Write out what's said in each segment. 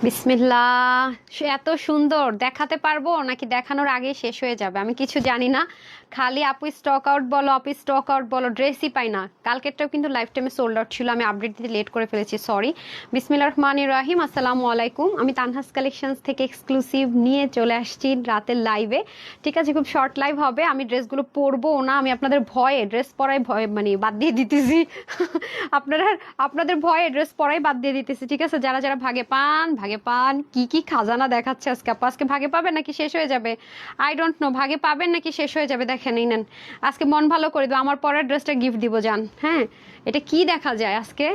বিসমিল্লাহ। সে এত সুন্দর দেখাতে পারবো নাকি দেখানোর আগেই শেষ হয়ে যাবে আমি কিছু জানি না। খালি আপু স্টক আউট বলো, আপু স্টক আউট বলো, ড্রেসই পাই না। কালকেরটাও কিন্তু লাইফ টাইমে সোল্ড আউট ছিল, আমি আপডেট দিতে লেট করে ফেলেছি, সরি। বিসমিল্লাহ রহমানির রাহিম, আসসালামু আলাইকুম। আমি তানহাস কালেকশনস থেকে এক্সক্লুসিভ নিয়ে চলে আসছি রাতের লাইভে। ঠিক আছে, খুব শর্ট লাইভ হবে, আমি ড্রেসগুলো পরবো না, আমি আপনাদের ভয়ে ড্রেস পরাই ভয় মানে বাদ দিয়ে দিতেছি। আপনারা আপনাদের ভয়ে ড্রেস পরাই বাদ দিয়ে দিতেছি, ঠিক আছে। যারা যারা ভাগে পান ভাগে পান, কি কি খাজানা দেখাচ্ছে আজকে আপু। আজকে ভাগে পাবেন নাকি শেষ হয়ে যাবে? আই ডোন্ট নো, ভাগে পাবেন নাকি শেষ হয়ে যাবে। দেখেন এই নেন, আজকে মন ভালো করে দেবো, আমার পরের ড্রেসটা গিফট দিব যান। হ্যাঁ, এটা কি দেখা যায় আজকে।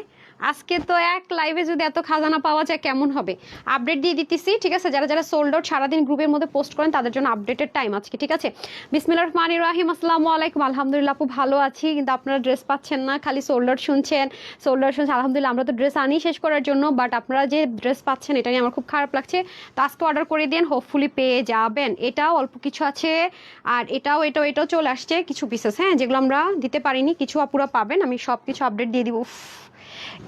আজকে তো এক লাইভে যদি এত খাজানা পাওয়া যায় কেমন হবে। আপডেট দিয়ে দিতেছি, ঠিক আছে। যারা যারা সোল্ড আউট সারাদিন গ্রুপের মধ্যে পোস্ট করেন তাদের জন্য আপডেটের টাইম আজকে, ঠিক আছে। বিসমিল্লাহির রহমানির রহিম, আসসালামু আলাইকুম। আলহামদুলিল্লাহ আপু ভালো আছি, কিন্তু আপনারা ড্রেস পাচ্ছেন না, খালি সোল্ড আউট শুনছেন, সোল্ড আউট শুনছেন। আলহামদুলিল্লাহ আমরা তো ড্রেস আনি শেষ করার জন্য, বাট আপনারা যে ড্রেস পাচ্ছেন এটা নিয়ে আমার খুব খারাপ লাগছে। তো আজকে অর্ডার করে দিন, হোপফুলি পেয়ে যাবেন। এটাও অল্প কিছু আছে, আর এটাও চলে আসছে কিছু পিসেস, হ্যাঁ, যেগুলো আমরা দিতে পারিনি, কিছু আপুরা পাবেন, আমি সব কিছু আপডেট দিয়ে দিব। উফ,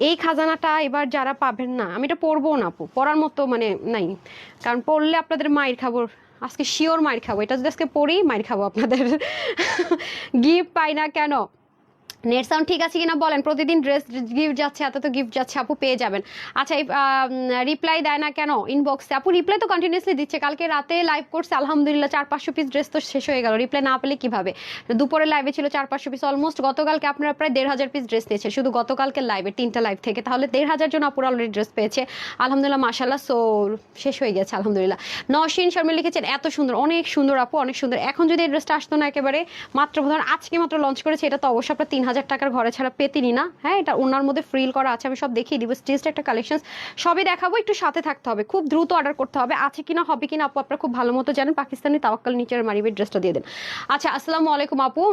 এই খাজানাটা এবার যারা পাবেন না, আমি এটা পড়বো না আপু, পড়ার মতো মানে নাই, কারণ পড়লে আপনাদের মাইর খাবো। আজকে শিওর মাইর খাবো, এটা যদি আজকে পড়ি মাইর খাবো আপনাদের। গিফট পাই না কেন? নেট সাউন্ড ঠিক আছে কিনা বলেন। প্রতিদিন ড্রেস গিফট যাচ্ছে, এত তো গিফট যাচ্ছে, আপু পেয়ে যাবেন। আচ্ছা, এই রিপ্লাই দেয় না কেন ইনবক্সে? আপু রিপ্লাই তো কন্টিনিউসলি দিচ্ছে, কালকে রাতে লাইভ করছে, আলহামদুলিল্লাহ 400-500 পিস ড্রেস তো শেষ হয়ে গেল। রিপ্লাই না পেলে কিভাবে? দুপুরে লাইভে ছিল 400-500 পিস, অলমোস্ট গতকালকে আপনারা প্রায় 1,500 পিস ড্রেস নিয়েছে শুধু গতকালকে লাইভে, 3টা লাইভ থেকে, তাহলে 1,500 জন আপুরা অলরেডি ড্রেস পেয়েছে আলহামদুলিল্লাহ, মাশাল্লাহ। সো শেষ হয়ে গেছে আলহামদুলিল্লাহ। নওশিন শর্মা লিখেছেন এত সুন্দর, অনেক সুন্দর আপু, অনেক সুন্দর। এখন যদি এই ড্রেসটা আসতো না একেবারে মাত্র, ধরুন আজকে মাত্র লঞ্চ করেছে, এটা তো অবশ্যই আপনার 3,000 টাকার ঘরে ছাড়া পেতেনি না। হ্যাঁ, এটা ওনার মধ্যে ফ্রিল করা আছে, আমি সব দেখিয়ে দিব, স্টিচড একটা কালেকশন, সবই দেখাবো, একটু সাথে থাকতে হবে, খুব দ্রুত অর্ডার করতে হবে। আছে কিনা হবে কিনা আপু আপনারা খুব ভালো মতো জানেন। পাকিস্তানি তাওয়াক্কাল নিচের মারিবের ড্রেসটা দিয়ে দেন। আচ্ছা, আসসালামু আলাইকুম আপু।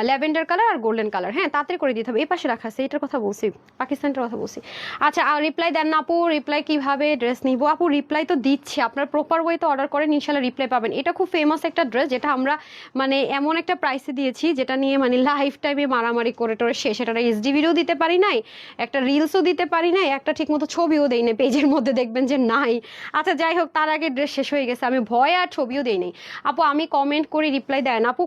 ল্যাভেন্ডার কালার আর গোল্ডেন কালার, হ্যাঁ তাড়াতাড়ি করে দিতে হবে। এই পাশে রাখা আছে, এটার কথা বলছি, পাকিস্তানটার কথা বলছি। আচ্ছা, আর রিপ্লাই দেন না আপু, রিপ্লাই কিভাবে ড্রেস নিব? আপু রিপ্লাই তো দিচ্ছি, আপনার প্রপার ওয়েতে অর্ডার করেন, ইনশাল্লাহ রিপ্লাই পাবেন। এটা খুব ফেমাস একটা ড্রেস, যেটা আমরা মানে এমন একটা প্রাইসে দিয়েছি যেটা নিয়ে মানে লাইফ টাইমে মারামারি করে টোরে শেষ। এটা এইচডি ভিডিও দিতে পারি নাই, একটা রিলসও দিতে পারি নাই, একটা ঠিক মতো ছবিও দেই নাই, পেজের মধ্যে দেখবেন যে নাই। আচ্ছা যাই হোক, তার আগে ড্রেস শেষ হয়ে গেছে, আমি ভয় আর ছবিও দেই নাই। আপু আমি কমেন্ট করি, রিপ্লাই দেন আপু?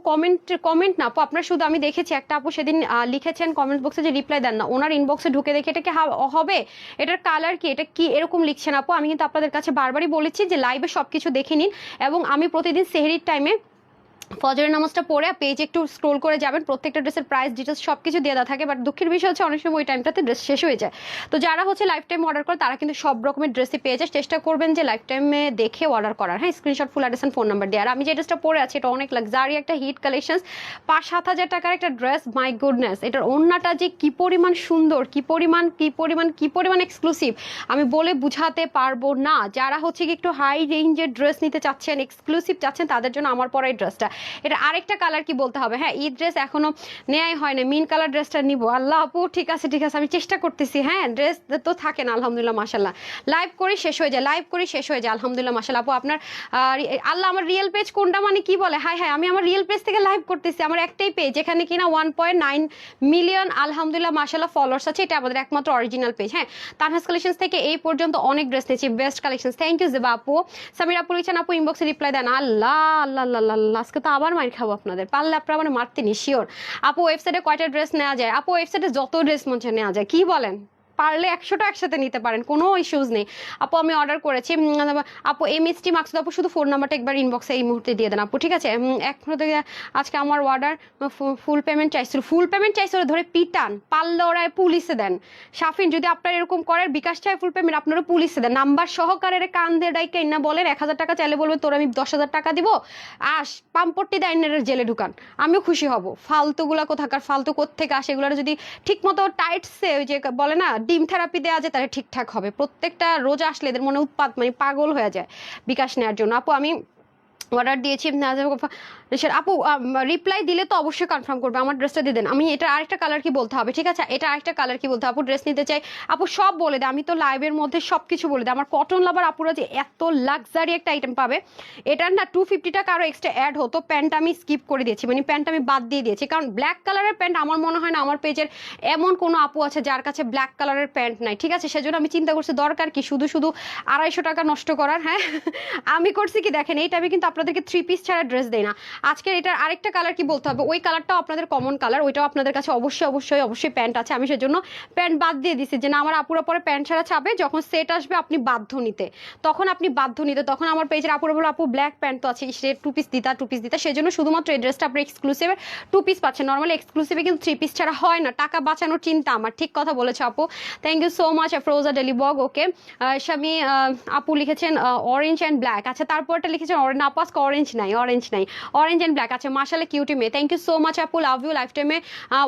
কমেন্ট না আপু, আপনার শুধু আমি দেখেছি একটা আপু সেদিন লিখেছেন কমেন্ট বক্সে যে রিপ্লাই দেন না, ওনার ইনবক্সে ঢুকে দেখে এটা কি হবে, এটার কালার কি, এটা কি এরকম লিখছেন আপু। আমি কিন্তু আপনাদের কাছে বারবারই বলেছি যে লাইভে সবকিছু দেখে নিন, এবং আমি প্রতিদিন সেহরির টাইমে ফজরের নামাজটা পড়ে পেজে একটু স্ক্রোল করে যাবেন, প্রত্যেকটা ড্রেসের প্রাইস ডিটেলস সব কিছু দেওয়া থাকে। বাট দুঃখের বিষয় হচ্ছে অনেক সময় ওই টাইমটাতে ড্রেস শেষ হয়ে যায়। তো যারা হচ্ছে লাইফ টাইম অর্ডার করে তারা কিন্তু সব রকমের ড্রেসই পেয়ে যায়, চেষ্টা করবেন যে লাইফ টাইমে দেখে অর্ডার করার, হ্যাঁ, screenshot full address phone number দিয়ে। আর আমি যে ড্রেসটা পরে আছি এটা অনেক লাক্সারি একটা হিট কালেকশন, 5-7 হাজার টাকার একটা ড্রেস, মাই গুডনেস। এটার ওড়নাটা যে কি পরিমাণ সুন্দর, কি পরিমাণ এক্সক্লুসিভ, আমি বলে বুঝাতে পারবো না। যারা হচ্ছে কি একটু হাই রেঞ্জের ড্রেস নিতে চাচ্ছেন, এক্সক্লুসিভ চাচ্ছেন, তাদের জন্য আমার পরা এই ড্রেসটা। এটা আরেকটা কালার কি বলতে হবে, হ্যাঁ, এই ড্রেস এখনো নেয়াই হয় না, মিন কালার ড্রেসটা নিব। আল্লাহ আপু ঠিক আছে আমি চেষ্টা করতেছি, হ্যাঁ, ড্রেস তো থাকে না আলহামদুলিল্লাহ মাশাল্লাহ, লাইভ করি শেষ হয়ে যায়, আলহামদুলিল্লাহ মাশাল্লাহ। আপু আপনার আল্লাহ, আমার রিয়েল পেজ কোনটা মানে কি বলে, হাই হাই, আমি আমার রিয়েল পেজ থেকে লাইভ করতেছি, আমার একটাই পেজ যেখানে কিনা 1.9 মিলিয়ন আলহামদুলিল্লাহ মাশাল্লাহ ফলোয়ার্স আছে, এটা আমাদের একমাত্র অরিজিনাল পেজ। হ্যাঁ, তানহাস কালেকশনস থেকে এই পর্যন্ত অনেক ড্রেস নিয়েছি, best collection. Thank you Zeba আপু। সামির আপু লিখছেন আপু ইনবক্সে রিপ্লাই দেন। আল্লাহ আল্লাহ আল্লাহ আল্লাহ, আজকে তো আবার মার খাবো আপনাদের, পারলে আপনারা মানে মারতে নি শিওর। আপু ওয়েবসাইটে কয়টা ড্রেস নেওয়া যায়? আপু ওয়েবসাইটে যত ড্রেস মনে নেওয়া যায়, কি বলেন, পারলে 100টা একসাথে নিতে পারেন, কোনো ইস্যুজ নেই। আপু আমি অর্ডার করেছি। আপু এমএসটি মাকসুদ আপু শুধু ফোন নাম্বারটা একবার ইনবক্সে এই মুহূর্তে দিয়ে দেন আপু, ঠিক আছে। এখন থেকে আজকে আমার অর্ডার ফুল পেমেন্ট চাইছিল, ধরে পিটান, পারলে ওরা পুলিশে দেন। শাফিন যদি আপনার এরকম করেন, বিকাশ চাই ফুল পেমেন্ট, আপনারা পুলিশে দেন, নাম্বার সহকারে কান দিয়ে ডাইকে না বলেন 1,000 টাকা চাইলে বলবেন তোর আমি 10,000 টাকা দিব, পাম্পট্টি দেয় জেলে ঢুকান, আমিও খুশি হব। ফালতুগুলা কোথাকার, ফালতু কোত্থেকে আসে, এগুলো যদি ঠিক মতো টাইটসে ওই যে বলে না ডিম থেরাপি দেওয়া যায় তাহলে ঠিকঠাক হবে। প্রত্যেকটা রোজা আসলে এদের মনে উৎপাত মানে পাগল হয়ে যায় বিকাশ নেওয়ার জন্য। আপু আমি অর্ডার দিয়েছি আপু, রিপ্লাই দিলে তো অবশ্যই কনফার্ম করবে, আমার ড্রেসটা দিয়ে দেন। আমি এটা আরেকটা কালার কি বলতে হবে, ঠিক আছে, এটা আরেকটা কালার কি বলতে হবে, আপু ড্রেস নিতে চাই, আপু সব বলে দেয়, আমি তো লাইভের মধ্যে সব কিছু বলে দেয়। আমার কটন লাভার আপুরা যে এত লাক্সারি একটা আইটেম পাবে, এটার না 250 টাকা আরও এক্সট্রা অ্যাড হতো, প্যান্ট আমি স্কিপ করে দিয়েছি, মানে প্যান্ট আমি বাদ দিয়ে দিয়েছি, কারণ ব্ল্যাক কালারের প্যান্ট আমার মনে হয় না আমার পেজের এমন কোনো আপু আছে যার কাছে ব্ল্যাক কালারের প্যান্ট নাই, ঠিক আছে, সেজন্য আমি চিন্তা করছি দরকার কি শুধু শুধু 250 টাকা নষ্ট করার। হ্যাঁ আমি করছি কি দেখেন, এইটা আমি কিন্তু আপনাদেরকে 3 পিস ছাড়া ড্রেস দেই না। আজকের এটার আরেকটা কালার কি বলতে হবে, ওই কালারটাও আপনাদের কমন কালার, ওইটাও আপনাদের কাছে অবশ্যই অবশ্যই অবশ্যই প্যান্ট আছে, আমি সেজন্য প্যান্ট বাদ দিয়ে দিছি যে না আমার আপুরা পরে প্যান্ট ছাড়া চাবে, যখন সেট আসবে আপনি বাধ্য নিতে, তখন আপনি বাধ্য নিতে, তখন আমার পেজের আপুরা বলে আপু ব্ল্যাক প্যান্ট তো আছে, সে 2 পিস দিতা 2 পিস দিতা, সেজন্য শুধুমাত্র এই ড্রেসটা আপনি এক্সক্লুসিভে 2 পিস পাচ্ছেন, নর্মালি এক্সক্লুসিভে কিন্তু 3 পিস ছাড়া হয় না, টাকা বাঁচানোর চিন্তা আমার, ঠিক কথা বলেছে আপু, থ্যাংক ইউ সো মাচ ফ্রোজা ডেলিবগ। ওকে স্বামী আপু লিখেছেন অরেঞ্জ অ্যান্ড ব্ল্যাক, আচ্ছা তারপরটা লিখেছেন অরেঞ্জ, আপু আজকে অরেঞ্জ নাই, অরেঞ্জ নাই, অরেঞ্জ অ্যান্ড ব্ল্যাক আছে, মাশাআল্লাহ কিউটি মেয়ে, থ্যাংক ইউ সো মাচ আপু, লাভ ইউ। লাইফ টাইমে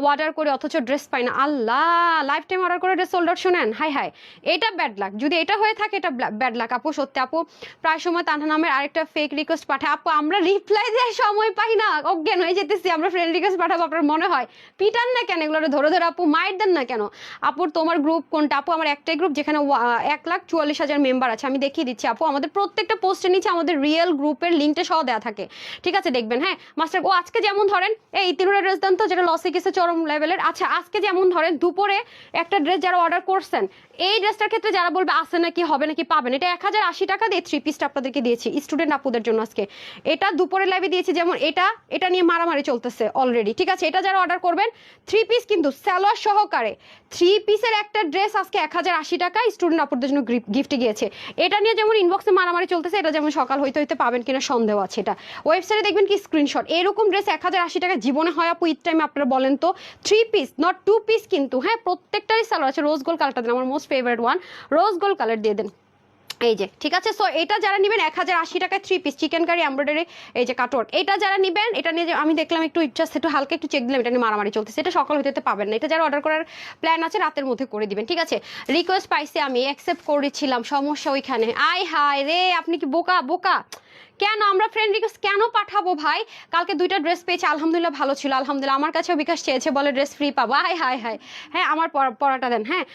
অর্ডার করে অথচ ড্রেস পাই না, আল্লাহ, লাইফ টাইম অর্ডার করে ড্রেস সোল্ড আউট, শোনেন হাই হাই, এটা ব্যাড লাক, যদি এটা হয়ে থাকে এটা ব্যাড লাক আপু, সত্যি আপু। প্রায় সময় তানহা নামের আরেকটা ফেক রিকোয়েস্ট পাঠায়, আপু আমরা রিপ্লাই দেওয়ার সময় পাই না, অজ্ঞান হয়ে যেতেছি, আমরা ফ্রেন্ড রিকোয়েস্ট পাঠাবো, আপনার মনে হয় পিটান না কেন এগুলো ধরে ধরে, আপু মাইট দেন না কেন, আপুর তোমার গ্রুপ কোনটা, আপু আমার একটাই গ্রুপ যেখানে 1,44,000 মেম্বার আছে, আমি দেখিয়ে দিচ্ছি আপু, আমাদের প্রত্যেকটা পোস্টের নিচে আমাদের রিয়েল গ্রুপের লিঙ্কটা সহ দেওয়া থাকে, ঠিক আছে, দেখবেন। হ্যাঁ মাস্টার, ও আজকে যেমন ধরেন এই তিনুরা ড্রেস দেন তো, যেটা লসে গেছে চরম লেভেলের, আচ্ছা আজকে যেমন ধরেন দুপুরে একটা ড্রেস যারা অর্ডার করছেন, এই ড্রেসটার ক্ষেত্রে যারা বলবে আসে নাকি হবে নাকি পাবেন, এটা 1080 টাকা দিয়ে 3 পিসটা আপনাদেরকে দিয়েছি স্টুডেন্ট আপুদের জন্য আজকে, এটা দুপুরে লাইভে দিয়েছি, যেমন এটা নিয়ে মারামারি চলতেছে অলরেডি, ঠিক আছে, এটা যারা অর্ডার করবেন 3 পিস কিন্তু সালোয়ার সহকারে 3 পিসের একটা ড্রেস আজকে 1080 টাকা স্টুডেন্ট আপুদের জন্য গিফটে গিয়েছে, এটা নিয়ে যেমন ইনবক্সে মারামারি চলতেছে, এটা যেমন সকাল হইতে হইতে পাবেন কিনা সন্দেহ আছে, এটা ওয়েবসাইটে দেখবেন কি স্ক্রিনশট, এরকম ড্রেস 1080 টাকা জীবনে হয় আপু ঈদ টাইমে, আপনারা বলেন তো, 3 পিস নট 2 পিস কিন্তু, হ্যাঁ প্রত্যেকটারই সালোয়ার আছে, রোজ গোল্ড কালারটা দেন, আমার most favourite one, rose gold colour দিয়ে দেন, এই যে ঠিক আছে। সো এটা যারা নেবেন 1080 টাকায় 3 পিস চিকেন কারি এমব্রয়ডারি, এই যে কাটওয়ার্ক, এটা যারা নেবেন, এটা নিয়ে আমি দেখলাম একটু জাস্ট একটু হালকা একটু চেক দিলাম, এটা নিয়ে মারামারি চলতেছে, এটা সকাল হইতে পাবেন না, এটা যারা অর্ডার করার প্ল্যান আছে রাতের মধ্যে করে দিবেন, ঠিক আছে। রিকোয়েস্ট পাইছি আমি অ্যাকসেপ্ট করেছিলাম, সমস্যা ওইখানে, আয় হায় রে আপনি কি বোকা বোকা, কেন আমরা ফ্রেন্ড রিকোয়েস্ট কেন পাঠাবো ভাই, কালকে 2টা ড্রেস পেয়েছি আলহামদুলিল্লাহ, ভালো ছিল আলহামদুলিল্লাহ, আমার কাছেও বিকাশ চেয়েছে বলে ড্রেস ফ্রি পাবো, হাই হাই হাই, হ্যাঁ আমার পড়াটা দেন, হ্যাঁ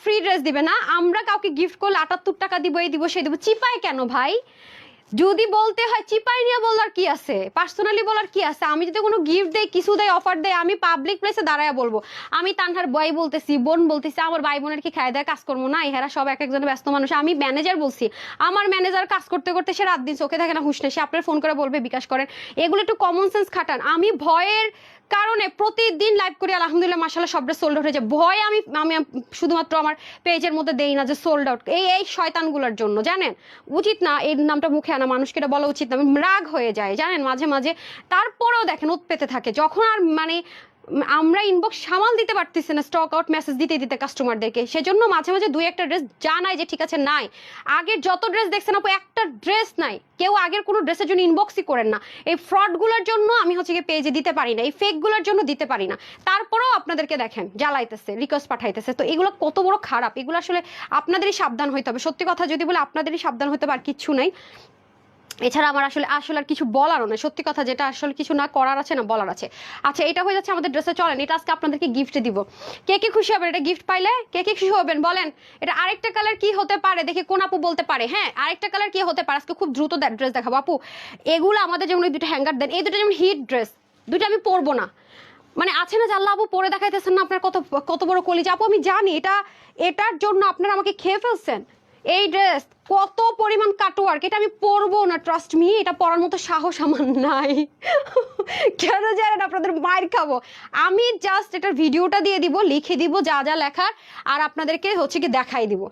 ফ্রি ড্রেস দিবে না, আমরা কাউকে গিফট করলে 78 টাকা দিব, এই দিব সেই দিব, চিপায় কেন ভাই, যদি বলতে হয় চিপাই নিয়ে বলার কি আছে, পার্সোনালি বলার কি আছে, আমি যদি কোনো গিফট দেই কিছু দেয় অফার দেয়, আমি পাবলিক প্লেসে দাঁড়ায় বলবো, আমি তানহার বই বলতেছি, বোন বলতেছি, আমার ভাই বোনের কি খায় দেয় কাজ করবো না, এরা সব এক একজনের ব্যস্ত মানুষ, আমি ম্যানেজার বলছি, আমার ম্যানেজার কাজ করতে করতে সে রাত দিন চোখে থাকে না হুঁশ নেই, সে আপনার ফোন করে বলবে বিকাশ করেন, এগুলো একটু কমন সেন্স খাটান, আমি ভয়ের কারণে প্রতিদিন লাইভ করি আলহামদুলিল্লাহ মাশাআল্লাহ সব ড্রেস সোল্ড আউট হয়ে যায়, ভয় আমি আমি শুধুমাত্র আমার পেজের মধ্যে দেই না যে সোল্ড আউট, এই শয়তানগুলোর জন্য, জানেন উচিত না এই নামটা মুখে আনা, মানুষকে এটা বলা উচিত না, রাগ হয়ে যায় জানেন মাঝে মাঝে, তারপরেও দেখেন উৎপেতে থাকে, যখন আর মানে আমরা ইনবক্স সামাল দিতে পারতেছি না, স্টক আউট মেসেজ দিতে দিতে কাস্টমারদেরকে, সেজন্য মাঝে মাঝে 2-1টা ড্রেস জানাই যে ঠিক আছে নাই, আগের যত ড্রেস দেখছেন আপু একটা ড্রেস নাই, কেউ আগের কোনো ড্রেসের জন্য ইনবক্সই করেন না, এই ফ্রডগুলোর জন্য আমি হচ্ছে কি পেজে দিতে পারি না, এই ফেকগুলোর জন্য দিতে পারি না, তারপরেও আপনাদেরকে দেখেন জ্বালাইতেছে রিকোয়েস্ট পাঠাইতেছে, তো এগুলো কত বড় খারাপ, এগুলো আসলে আপনাদেরই সাবধান হইতে হবে, সত্যি কথা যদি বলে আপনাদেরই সাবধান হতে হবে, আর কিচ্ছু নাই, এছাড়া আমার আসলে আর কিছু বলারও না, সত্যি কথা যেটা আসলে কিছু না করার আছে না বলার আছে। আচ্ছা এটা হয়ে যাচ্ছে আমাদের ড্রেসে, চলেন এটা আজকে আপনাদেরকে গিফট দিব, কে কে খুশি হবেন এটা গিফট পাইলে, কে কে খুশি হবেন বলেন, এটা আরেকটা কালার কি হতে পারে দেখি কোন আপু বলতে পারে, হ্যাঁ আরেকটা কালার কি হতে পারে, আজকে খুব দ্রুত ড্রেস দেখাবো আপু, এগুলো আমাদের যেমন এই 2টা হ্যাঙ্গার দেন, এই 2টা যেমন হিট ড্রেস, 2টা আমি পরবো না, মানে আছে না যে আল্লাহ আপু পরে দেখাইতেছেন না আপনার কত কত বড় কলিজা, আপু আমি জানি এটার জন্য আপনারা আমাকে খেয়ে ফেলছেন, এই ড্রেস কত পরিমাণ কাটওয়ার্ক, এটা আমি পরবো না, ট্রাস্ট মি, এটা পরার মতো সাহস আমার নাই কেন জানেন, আপনাদের মায়ের খাবো, আমি জাস্ট এটার ভিডিওটা দিয়ে দিব, লিখে দিব যা যা লেখার, আর আপনাদেরকে হচ্ছে কি দেখাই দিব,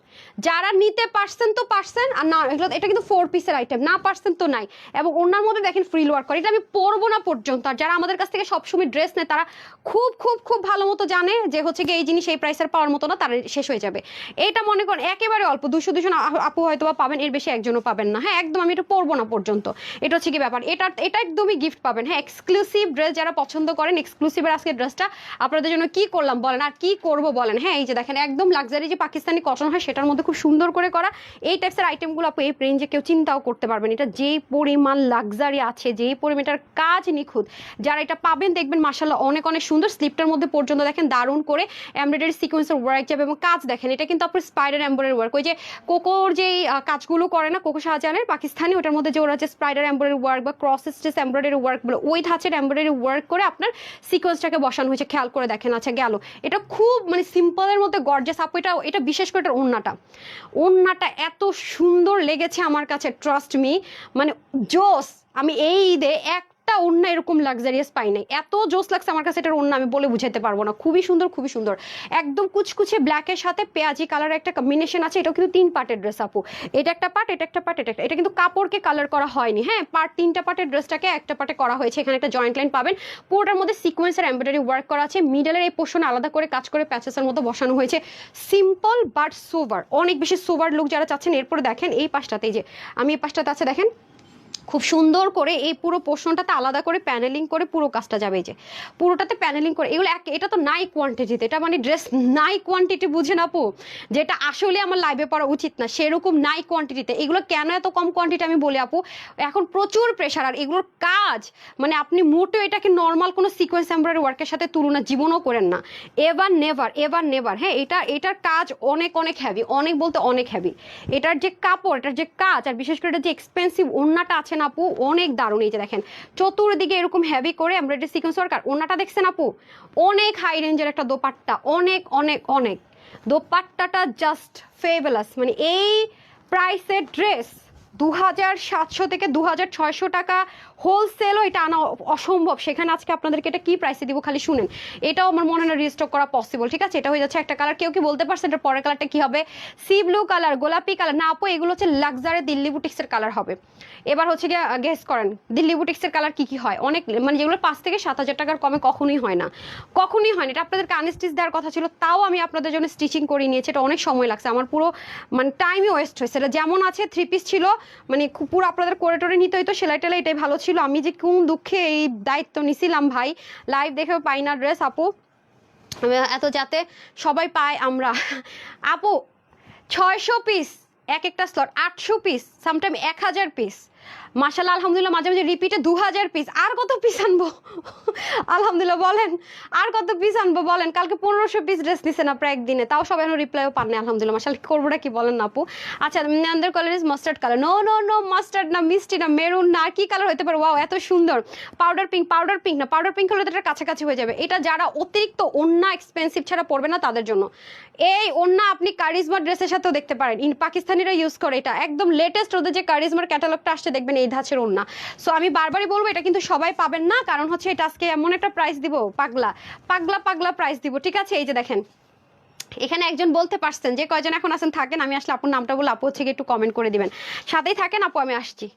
যারা নিতে পারছেন তো পারছেন, আর না এটা কিন্তু 4 পিসের আইটেম, না পারছেন তো নাই, এবং ওনার মধ্যে দেখেন ফ্রি ওয়ার্ক করে, এটা আমি পরবো না পর্যন্ত, আর যারা আমাদের কাছ থেকে সবসময় ড্রেস নেয় তারা খুব খুব খুব ভালো মতো জানে যে হচ্ছে কি এই জিনিস এই প্রাইসের পাওয়ার মতো না, তার শেষ হয়ে যাবে, এটা মনে করেন একেবারে অল্প 200 আপু হয়তো বা পাবেন, এর বেশি একজনও পাবেন না। হ্যাঁ একদম, আমি এটা পরবো না পর্যন্ত, এটা হচ্ছে কি ব্যাপার। এটা একদমই গিফট পাবেন। হ্যাঁ এক্সক্লুসিভ ড্রেস যারা পছন্দ করেন, এক্সক্লুসিভের আজকে ড্রেসটা আপনাদের জন্য কি করলাম বলেন, আর কি করবো বলেন। হ্যাঁ এই যে দেখেন একদম লাক্সারি যে পাকিস্তানি কটন হয় সেটার মধ্যে খুব সুন্দর করে করা এই টাইপসের আইটেমগুলো আপু এই রেঞ্জে কেউ চিন্তাও করতে পারবেন। এটা যেই পরিমাণ লাক্সারি আছে, যেই পরিমাণটার কাজ নিখুঁত, যারা এটা পাবেন দেখবেন মাশাআল্লাহ অনেক অনেক সুন্দর। স্লিপটার মধ্যে পর্যন্ত দেখেন দারুণ করে এমব্রয়ডারি সিকোয়েন্সের ওয়ার্ক যাবে এবং কাজ দেখেন এটা কিন্তু আপনার স্পাইডার এমব্রয়ডারি ওয়ার্ক, ওই যে কোকোর যেই কাজগুলো করে না কোকো শাহজাহানের পাকিস্তানি, ওটার মধ্যে যে ওরা যে স্পাইডার এমব্রয়ডারি ওয়ার্ক বা ক্রস স্টিচ এমব্রয়ডারি ওয়ার্ক বলে ওই ধাঁচের এমব্রয়ডারি ওয়ার্ক করে আপনার সিকোয়েন্সটাকে বসানো হয়েছে, খেয়াল করে দেখেন। আচ্ছা গেল, এটা খুব মানে সিম্পলের মধ্যে গর্জিয়াস আপু। এটা বিশেষ করে এটার ওড়নাটা এত সুন্দর লেগেছে আমার কাছে, ট্রাস্ট মি, মানে জোস। আমি এই ঈদে একটা ওড়না এরকম লাক্সারিয়াস পাই নাই, এত জোস লাগছে আমার কাছে এটার ওড়না, আমি বলে বুঝাতে পারবো না। খুবই সুন্দর, খুবই সুন্দর, একদম কুচকুচে ব্ল্যাকের সাথে পেঁয়াজি কালারের একটা কম্বিনেশন আছে। এটাও কিন্তু 3 পার্টের ড্রেস আপু, এটা একটা পার্ট, এটা একটা পার্ট, এটা কিন্তু কাপড়কে কালার করা হয়নি। হ্যাঁ পার্ট 3টা পার্টের ড্রেসটাকে একটা পার্টে করা হয়েছে। এখানে একটা জয়েন্ট লাইন পাবেন, পুরোটার মধ্যে সিকোয়েন্সের এমব্রয়ডারি ওয়ার্ক করা আছে, মিডলের এই পোর্শন আলাদা করে কাজ করে প্যাচেসের মতো বসানো হয়েছে। সিম্পল বাট সোভার, অনেক বেশি সোভার লুক যারা চাচ্ছেন। এরপরে দেখেন এই পাশটাতে, যে আমি এই পাশটাতে আছে দেখেন, খুব সুন্দর করে এই পুরো পোর্শনটাতে আলাদা করে প্যানেলিং করে পুরো কাজটা যাবে। এই যে পুরোটাতে প্যানেলিং করে, এগুলো এটা তো নাই কোয়ান্টিটিতে, এটা মানে ড্রেস নাই কোয়ান্টিটি, বুঝেন আপু, যেটা আসলে আমার লাইভে পড়া উচিত না সেরকম নাই কোয়ান্টিটিতে। এগুলো কেন এত কম কোয়ান্টিটি আমি বলি আপু, এখন প্রচুর প্রেশার, আর এগুলোর কাজ মানে আপনি মোটেও এটাকে নর্মাল কোনো সিকোয়েন্স এমব্রয়ডারি ওয়ার্কের সাথে তুলনা জীবনও করেন না, এভার নেভার, এভার নেভার। হ্যাঁ এটার কাজ অনেক অনেক হ্যাভি, অনেক বলতে অনেক হ্যাভি। এটার যে কাপড়, এটার যে কাজ, আর বিশেষ করে এটা যে এক্সপেন্সিভ ওড়নাটা আছে আপু, অনেক দারুণ। এই যে দেখেন চতুর্দিকে এরকম হেভি করে এমব্রয়ডারি সিকোয়েন্স ওয়ার্ক, আর ওড়নাটা দেখছেন আপু, অনেক হাই রেঞ্জের একটা দোপাট্টা, অনেক অনেক অনেক, দোপাট্টাটা জাস্ট ফেবালাস। মানে এই প্রাইসের ড্রেস 2700 থেকে 2600 টাকা হোলসেলও এটা আনা অসম্ভব। সেখানে আজকে আপনাদেরকে এটা কি প্রাইসে দিব খালি শুনেন, এটাও আমার মনে হয় রিস্টক করা পসিবল। ঠিক আছে, এটা হয়ে যাচ্ছে একটা কালার। কেউ কি বলতে পারছে এটার পরের কালারটা কি হবে? সি ব্লু কালার, গোলাপি কালার না আপু, এগুলো হচ্ছে লাক্সারি দিল্লি বুটিক্সের কালার হবে। এবার হচ্ছে গিয়ে গেস করেন দিল্লি বুটিক্সের কালার কি কি হয়, অনেক মানে যেগুলো 5 থেকে 7000 টাকার কমে কখনোই হয় না, কখনোই হয় না। এটা আপনাদেরকে আনস্টিচ দেওয়ার কথা ছিল, তাও আমি আপনাদের জন্য স্টিচিং করে নিয়েছি। এটা অনেক সময় লাগছে আমার, পুরো মানে টাইমই ওয়েস্ট হয়েছে। এটা যেমন আছে 3 পিস ছিল, মানে পুরো আপনাদের করে টোরে নিতে হইতো, সেলাই টেলাই এটাই ভালো ছিল। আমি যে কোন দুঃখে এই দায়িত্ব নিছিলাম ভাই, লাইভ দেখেও পাই না ড্রেস আপু, এত যাতে সবাই পায় আমরা। আপু 600 পিস এক একটা স্লট, 800 পিস, সামটাইম 1000 পিস, মাশাআল্লাহ আলহামদুলিল্লাহ, মাঝে মাঝে রিপিটে 2000 পিস। আর কত পিস আনবো আলহামদুলিল্লাহ বলেন, আর কত পিস আনবো বলেন? কালকে 1500 পিস ড্রেস নিছেন আপনারা একদিনে, তাও সবাই এখনো রিপ্লাইও পাননি আলহামদুলিল্লাহ। মাশাআল্লাহ করবোটা কি বলেন না আপু? আচ্ছা under colour is mustard colour, no no no, mustard না, মিষ্টি না, মেরুন না, কি কালার হতে পারে? ওয়াও এত সুন্দর। পাউডার পিঙ্ক না, পাউডার পিঙ্ক হলে তো এটা কাছাকাছি হয়ে যাবে। এটা যারা অতিরিক্ত ওন্না এক্সপেন্সিভ ছাড়া পড়বে না তাদের জন্য এই ওন্না আপনি কারিজমা ড্রেসের সাথেও দেখতে পারেন, পাকিস্তানিরা ইউজ করে এটা, একদম লেটেস্ট ওদের যে কারিজমার ক্যাটালগটা আসছে দেখবেন এই ধাঁচের ওন্না। সো আমি বারবারই বলবো এটা কিন্তু সবাই পাবেন না, কারণ হচ্ছে এটা আজকে এমন একটা প্রাইস দিব, পাগলা পাগলা পাগলা প্রাইস দিব। ঠিক আছে, এই যে দেখেন এখানে একজন বলতে পারছেন, যে কয়জন এখন আছেন থাকেন, আমি আসলে আপুর নামটা বলে আপু হচ্ছে একটু কমেন্ট করে দিবেন, সাথেই থাকেন আপু, আমি আসছি।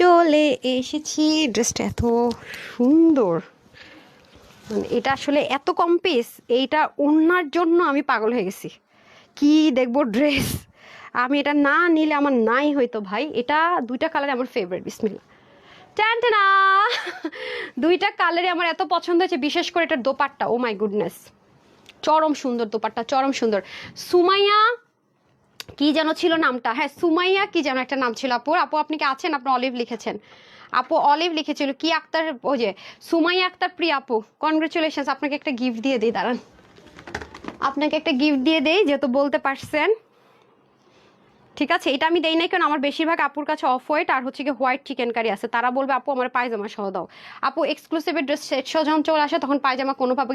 চলে এসেছি, ড্রেসটা এত সুন্দর, মানে এটা আসলে এত কম পিস, এইটা ওনার জন্য আমি পাগল হয়ে গেছি। কি দেখবো ড্রেস, আমি এটা না নিলে আমার নাই হইতো ভাই। এটা 2টা কালার আমার ফেভারিট, বিসমিল্লাহ টানটানা, 2টা কালারই আমার এত পছন্দ হয়েছে, বিশেষ করে এটার দোপাট্টা, ও মাই গুডনেস, চরম সুন্দর দোপাট্টা, চরম সুন্দর। সুমাইয়া কি যেন ছিল নামটা, হ্যাঁ সুমাইয়া কি যেন একটা নাম ছিল আপু। আপু আপনি কি আছেন? আপনি অলিভ লিখেছেন, আপু অলিভ লিখেছিল কি আক্তার, ওই যে সুমাইয়া আক্তার প্রিয়া আপু, কনগ্রেচুলেশনস। আপনাকে একটা গিফট দিয়ে দিই, দাঁড়ান আপনাকে একটা গিফট দিয়ে দেই, যেহেতু বলতে পারছেন। ঠিক আছে, এটা আমি দেই নাই, কারণ আমার বেশিরভাগ আপুর কাছে অফ হোয়াইট আর হচ্ছে কি হোয়াইট চিকেন কারি আছে, তারা বলবে আপু আমার পায়জামা সহ দাও। আপু এক্সক্লুসিভের ড্রেস সেট সহ যখন চলে আসে তখন পায়জামা কোনোভাবে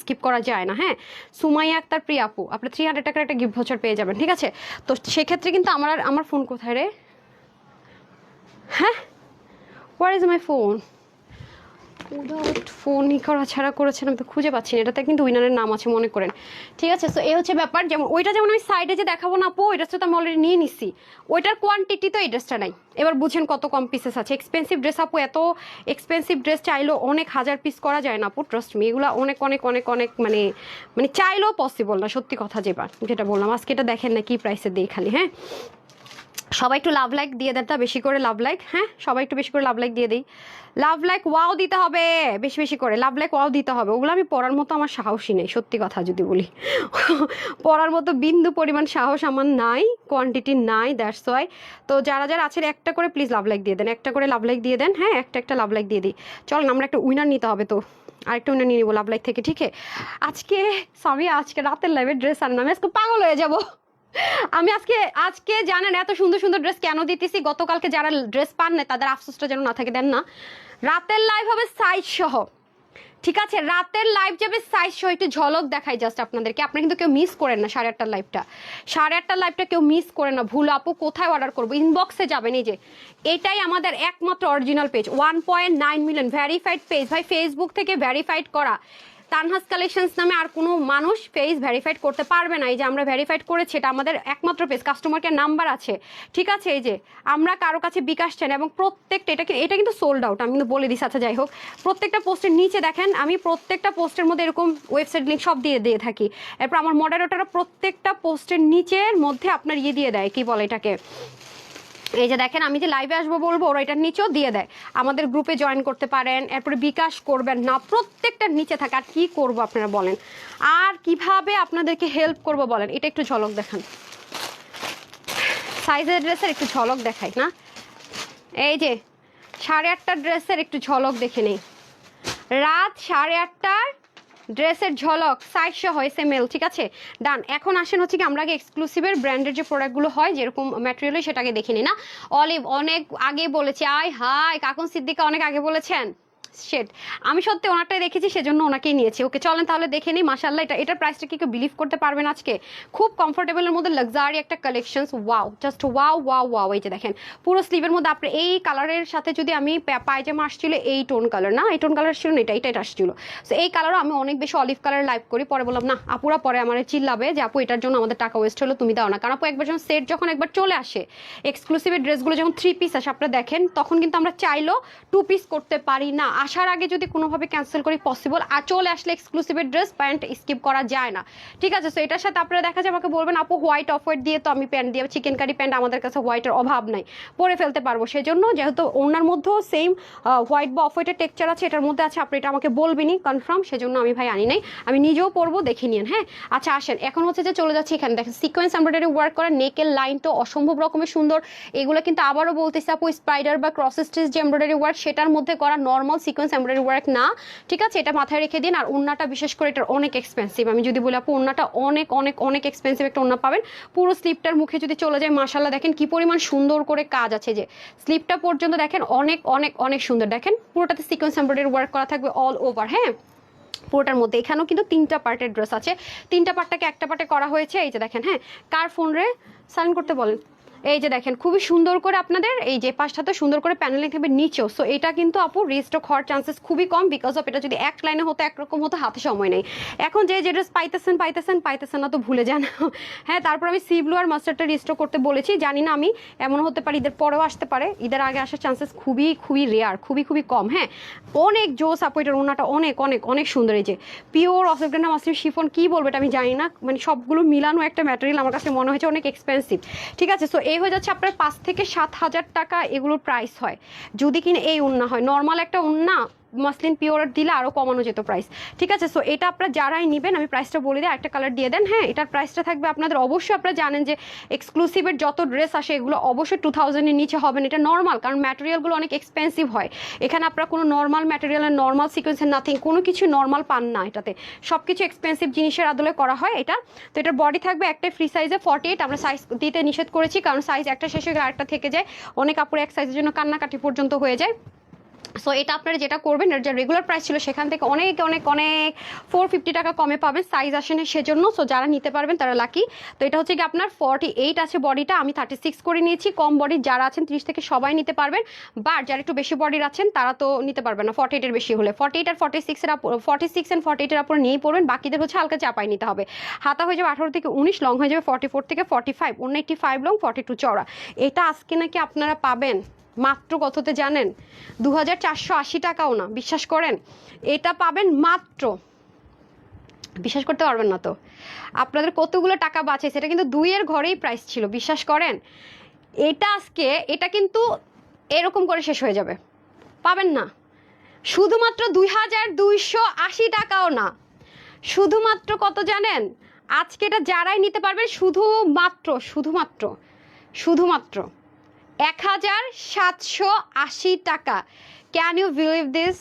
স্কিপ করা যায় না। হ্যাঁ সুমাইয়া আক্তার প্রিয়া আপু, আপনি 300 টাকার একটা গিফট ভাউচার পেয়ে যাবেন। ঠিক আছে, তো সেক্ষেত্রে কিন্তু আমার ফোন কোথায় রে? হ্যাঁ where is my phone? Without phone করা ছাড়া করেছেন, আমি তো খুঁজে পাচ্ছি না। এটাতে কিন্তু উইনারের নাম আছে মনে করেন, ঠিক আছে। সো এই হচ্ছে ব্যাপার। যেমন ওইটা যেমন আমি সাইডে যে দেখাবো না আপু, ওই ড্রেসটা তো আমি অলরেডি নিয়ে নিছি, ওইটার কোয়ান্টিটি তো এই ড্রেসটা নাই। এবার বুঝেন কত কম পিসেস আছে। এক্সপেন্সিভ ড্রেস আপু, এত এক্সপেন্সিভ ড্রেস চাইলেও অনেক হাজার পিস করা যায় না আপু, ট্রাস্ট মি। এগুলো অনেক অনেক অনেক অনেক মানে মানে চাইলেও পসিবল না, সত্যি কথা যেটা বললাম। আজকে এটা দেখেন না কি প্রাইসে দিই খালি। হ্যাঁ, সবাই একটু লাভ লাইক দিয়ে দেন, তা বেশি করে লাভ লাইক। হ্যাঁ, সবাই একটু বেশি করে লাভ লাইক দিয়ে দিই। লাভ লাইক ওয়াও দিতে হবে, বেশি বেশি করে লাভ লাইক ওয়াও দিতে হবে। ওগুলো আমি পড়ার মতো আমার সাহসই নেই, সত্যি কথা যদি বলি। পড়ার মতো বিন্দু পরিমাণ সাহস আমার নাই, কোয়ান্টিটি নাই, দ্যাটস ওয়াই। তো যারা যারা আছেন একটা করে প্লিজ লাভ লাইক দিয়ে দেন, একটা করে লাভ লাইক দিয়ে দেন। হ্যাঁ, একটা লাভ লাইক দিয়ে দিই। চলেন আমরা একটা উইনার নিতে হবে, তো আরেকটা উইনার নিয়ে নিবো লাভ লাইক থেকে, ঠিক আছে। আজকে সরি, আজকে রাতের লাইভে ড্রেস আনলাম, আমি আজকে পাগল হয়ে যাবো। আমি আজকে জানেন এত সুন্দর সুন্দর ড্রেস কেন দিতেছি? গতকালকে যারা ড্রেস পান না তাদের আফসোসটা যেন না থাকে, দেন না। রাতের লাইভ হবে সাইজ সহ, ঠিক আছে। রাতের লাইভ যাবে সাইজ সহ। একটু ঝলক দেখাই জাস্ট আপনাদেরকে, আপনারা কিন্তু কেউ মিস করেন না 8:30 লাইভটা। 8:30 লাইভটা কেউ মিস করেন না। ভুল আপু কোথায় অর্ডার করবো? ইনবক্সে যাবেন। এই যে এটাই আমাদের একমাত্র original page, 1.9 million verified page. ভাই ফেসবুক থেকে ভেরিফাইড করা তানহাস কালেকশনস নামে আর কোনো মানুষ পেজ ভেরিফাইড করতে পারবে না। এই যে আমরা ভেরিফাইড করেছি, এটা আমাদের একমাত্র পেজ, কাস্টমার কেয়ার নাম্বার আছে, ঠিক আছে। এই যে আমরা কারো কাছে বিকাশ চাই না, এবং প্রত্যেকটা এটা কিন্তু সোল্ড আউট, আমি কিন্তু বলে দিচ্ছি। আচ্ছা যাই হোক, প্রত্যেকটা পোস্টের নিচে দেখেন আমি প্রত্যেকটা পোস্টের মধ্যে এরকম ওয়েবসাইট লিঙ্ক সব দিয়ে থাকি। এরপর আমার মডারেটররা প্রত্যেকটা পোস্টের নিচের মধ্যে আপনার দিয়ে দেয়, কি বলে এটাকে, এই যে দেখেন আমি যে লাইভে আসবো বলবো, ওরা এটার নিচেও দিয়ে দেয়। আমাদের গ্রুপে জয়েন করতে পারেন, এরপরে বিকাশ করবেন না, প্রত্যেকটার নিচে থাকে। আর কি করব আপনারা বলেন, আর কিভাবে আপনাদেরকে হেল্প করব বলেন? এটা একটু ঝলক দেখান, সাইজের ড্রেসের একটু ঝলক দেখাই না। এই যে 8:30 ড্রেসের একটু ঝলক দেখে নেই, রাত 8:30 ড্রেসের ঝলক সাইজ সহ SML, ঠিক আছে। ডান। এখন আসেন হচ্ছে কি আমরা আগে এক্সক্লুসিভের ব্র্যান্ডের যে প্রোডাক্টগুলো হয় যেরকম ম্যাটেরিয়াল সেটাকে দেখে নিই না। অলিভ অনেক আগে বলেছি, আয় হাই কাকুন সিদ্দিকা অনেক আগে বলেছেন। শেট, আমি সত্যি ওনারটাই দেখেছি সেজন্য ওনাকেই নিয়েছি। ওকে চলেন তাহলে দেখে নিই। মাশাআল্লাহ, এটার প্রাইসটা কি কেউ বিলিভ করতে পারবেন? আজকে খুব কমফোর্টেবলের মধ্যে লাক্সারি একটা collections, wow, just wow wow wow. এই যে দেখেন পুরো স্লিভের মধ্যে আপনি এই কালারের সাথে যদি আমি পায়জামা আসছিল এই টোন কালার, না এই টোন কালার ছিল না, এটা আসছিল। সো এই কালারও আমি অনেক বেশি অলিভ কালার লাইভ করি। পরে বললাম না আপুরা, পরে আমার চিল্লাবে যে আপু এটার জন্য আমাদের টাকা ওয়েস্ট হলো, তুমি দাও না। কারণ আপু একবার যখন সেট যখন একবার চলে আসে, এক্সক্লুসিভের ড্রেসগুলো যখন 3 পিস আসে আপনারা দেখেন, তখন কিন্তু আমরা চাইলেও 2 পিস করতে পারি না। আসার আগে যদি কোনোভাবে ক্যান্সেল করি পসিবল, আর চলে আসলে এক্সক্লুসিভের ড্রেস প্যান্ট স্কিপ করা যায় না, ঠিক আছে। সো এটার সাথে আপনারা দেখা যায় আমাকে বলবেন আপু হোয়াইট অফ হোয়াইট দিয়ে তো আমি প্যান্ট দিয়ে, চিকেন কারি প্যান্ট আমাদের কাছে হোয়াইটের অভাব নাই, পরে ফেলতে পারবো। সেজন্য যেহেতু ওনার মধ্যেও সেম হোয়াইট বা অফ হোয়াইটের টেক্সচার আছে, এটার মধ্যে আছে, আপনি এটা আমাকে বলবেনই কনফার্ম, সেজন্য আমি ভাই আনি নাই, আমি নিজেও পরবো, দেখে নিন। হ্যাঁ, আচ্ছা আসেন এখন হচ্ছে যে চলে যাচ্ছে এখানে দেখেন সিকোয়েন্স এমব্রয়ডারি ওয়ার্ক করা, নেকের লাইন তো অসম্ভব রকমের সুন্দর। এগুলো কিন্তু আবারও বলতেছি আপু স্পাইডার বা ক্রস স্টিচ যে এমব্রয়ডারি ওয়ার্ক সেটার মধ্যে করা, নর্মাল সিকোয়েন্স এমব্রয়ডারি ওয়ার্ক না, ঠিক আছে। এটা মাথায় রেখে দিন। আর ওন্নাটা বিশেষ করে এটা অনেক এক্সপেন্সিভ, আমি যদি বলি আপু ওন্নাটা অনেক অনেক অনেক এক্সপেন্সিভ একটা ওন্না পাবেন। পুরো স্লিপটার মুখে যদি চলে যায়, মাশাআল্লাহ দেখেন কি পরিমাণ সুন্দর করে কাজ আছে, যে স্লিপটা পর্যন্ত দেখেন অনেক অনেক অনেক সুন্দর। দেখেন পুরোটাতে সিকোয়েন্স এমব্রয়ডারি ওয়ার্ক করা থাকবে অল ওভার। হ্যাঁ, পুরোটার মধ্যে এখানেও কিন্তু 3টা পার্টের ড্রেস আছে, 3টা পার্টটাকে একটা পার্টে করা হয়েছে। এই যে দেখেন, হ্যাঁ কার ফোন রে সাইন করতে বলেন। এই যে দেখেন খুবই সুন্দর করে আপনাদের এই যে পাশটাতে সুন্দর করে প্যানেলিং থাকবে নিচেও। সো এটা কিন্তু আপু রিস্টক হওয়ার চান্সেস খুবই কম, বিকজ অফ এটা যদি এক লাইনে হতো একরকম হতো, হাতে সময় নেই। এখন যে ড্রেস পাইতেছেন না তো ভুলে যান। হ্যাঁ, তারপর আমি সি ব্লু আর মাস্টারটা রিস্টক করতে বলেছি, জানি না আমি এমন হতে পারে ঈদের পরেও আসতে পারে, ঈদের আগে আসার চান্সেস খুবই খুবই রেয়ার, খুবই খুবই কম। হ্যাঁ, অনেক জোস আপু, এটার ওনাটা অনেক অনেক অনেক সুন্দর। এই যে পিওর অসফগ্রানা মাসলিন শিফন, কি বলবো এটা আমি জানি না, মানে সবগুলো মিলানো একটা ম্যাটেরিয়াল আমার কাছে মনে হয়েছে অনেক এক্সপেন্সিভ, ঠিক আছে। সো এই হয়ে যাচ্ছে আপনার 5 থেকে 7,000 টাকা এগুলোর প্রাইস হয় যদি কিনা এই ওন্না হয়। নর্মাল একটা ওন্না মাসলিন পিওর দিলে আরও কমানো যেত প্রাইস, ঠিক আছে। সো এটা আপনারা যারাই নেবেন আমি প্রাইসটা বলে দিই, একটা কালার দিয়ে দেন। হ্যাঁ, এটার প্রাইসটা থাকবে আপনাদের, অবশ্যই আপনারা জানেন যে এক্সক্লুসিভের যত ড্রেস আসে এগুলো অবশ্যই 2000-এর নিচে হবে না, এটা নর্মাল, কারণ ম্যাটেরিয়ালগুলো অনেক এক্সপেন্সিভ হয়। এখানে আপনারা কোনো নর্মাল ম্যাটেরিয়ালের নর্মাল সিকোয়েন্সের নাথিং, কোনো কিছু নর্মাল পান না, এটাতে সব কিছু এক্সপেন্সিভ জিনিসের আদলে করা হয় এটা। তো এটার বডি থাকবে একটাই ফ্রি সাইজে 48, আমরা সাইজ দিতে নিষেধ করেছি কারণ সাইজ একটা শেষ হয়ে গেলে আরেকটা থেকে যায়, অনেক আপুর এক সাইজের জন্য কান্নাকাটি পর্যন্ত হয়ে যায়। সো এটা আপনারা যেটা করবেন, এর যে রেগুলার প্রাইস ছিল সেখান থেকে অনেক অনেক অনেক 450 টাকা কমে পাবেন, সাইজ আসে না সেজন্য। সো যারা নিতে পারবেন তারা লাকি। তো এটা হচ্ছে কি আপনার 48 আছে বডিটা, আমি 36 করে নিয়েছি। কম বডির যারা আছেন 30 থেকে সবাই নিতে পারবেন, বাট যারা একটু বেশি বডির আছেন তারা তো নিতে পারবেন না 48 এর বেশি হলে। 48 আর 46 এর 46 এন্ড 48 এর উপর নিয়েই পড়বেন, বাকিদের হচ্ছে হালকা চাপাই নিতে হবে। হাতা হয়ে যাবে 18 থেকে 19, লং হয়ে যাবে 44 থেকে 45, 185 লং, 42 চওড়া। এটা আজকে নাকি আপনারা পাবেন মাত্র কততে জানেন? 2480 টাকাও না, বিশ্বাস করেন। এটা পাবেন মাত্র, বিশ্বাস করতে পারবেন না তো, আপনাদের কতগুলো টাকা বাঁচে, সেটা কিন্তু 2-এর ঘরেই প্রাইস ছিল, বিশ্বাস করেন। এটা আজকে এটা কিন্তু এরকম করে শেষ হয়ে যাবে, পাবেন না। শুধুমাত্র 2280 টাকাও না, শুধুমাত্র কত জানেন? আজকে এটা যারাই নিতে পারবেন শুধুমাত্র শুধুমাত্র শুধুমাত্র 1780 টাকা। Can you believe this?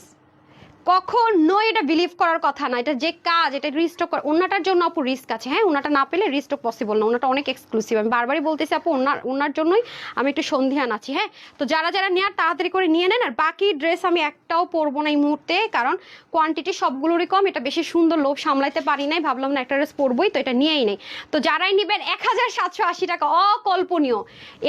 কখনোই এটা বিলিভ করার কথা না। এটা যে কাজ, এটা রিস্টক করা, ওনাটার জন্য আপু রিস্ক আছে। হ্যাঁ, ওনাটা না পেলে রিস্টক পসিবল না, ওনাটা অনেক এক্সক্লুসিভ। আমি বারবারই বলতেছি আপু, ওনার জন্যই আমি একটু সন্ধিহান আছি। হ্যাঁ, তো যারা যারা নেওয়ার তাড়াতাড়ি করে নিয়ে নেন। আর বাকি ড্রেস আমি একটাও পরবো না এই মুহূর্তে, কারণ কোয়ান্টিটি সবগুলোরই কম। এটা বেশি সুন্দর, লোভ সামলাইতে পারি নাই, ভাবলাম না একটা ড্রেস পরবোই, তো এটা নিয়েই নেই। তো যারাই নেবেন 1780 টাকা, অকল্পনীয়।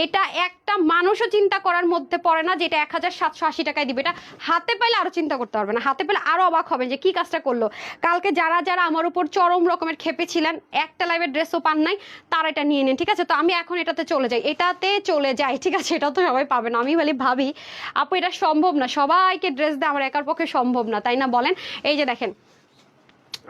এটা একটা মানুষও চিন্তা করার মধ্যে পড়ে না যে এটা 1780 টাকায় দিবে। এটা হাতে পাইলে আরো চিন্তা করতে পারবে না, হাতে পেলে আরো অবাক হবেন যে কি কাজটা করলো। কালকে যারা যারা আমার উপর চরম রকমের খেপে ছিলেন, একটা লাইভের ড্রেসও পান নাই, তারা এটা নিয়ে নেন, ঠিক আছে? তো আমি এখন এটাতে চলে যাই, ঠিক আছে? এটা তো সবাই পাবে না। আমি ভাবি আপু এটা সম্ভব না, সবাইকে ড্রেস দেয় আমার একার পক্ষে সম্ভব না, তাই না বলেন? এই যে দেখেন,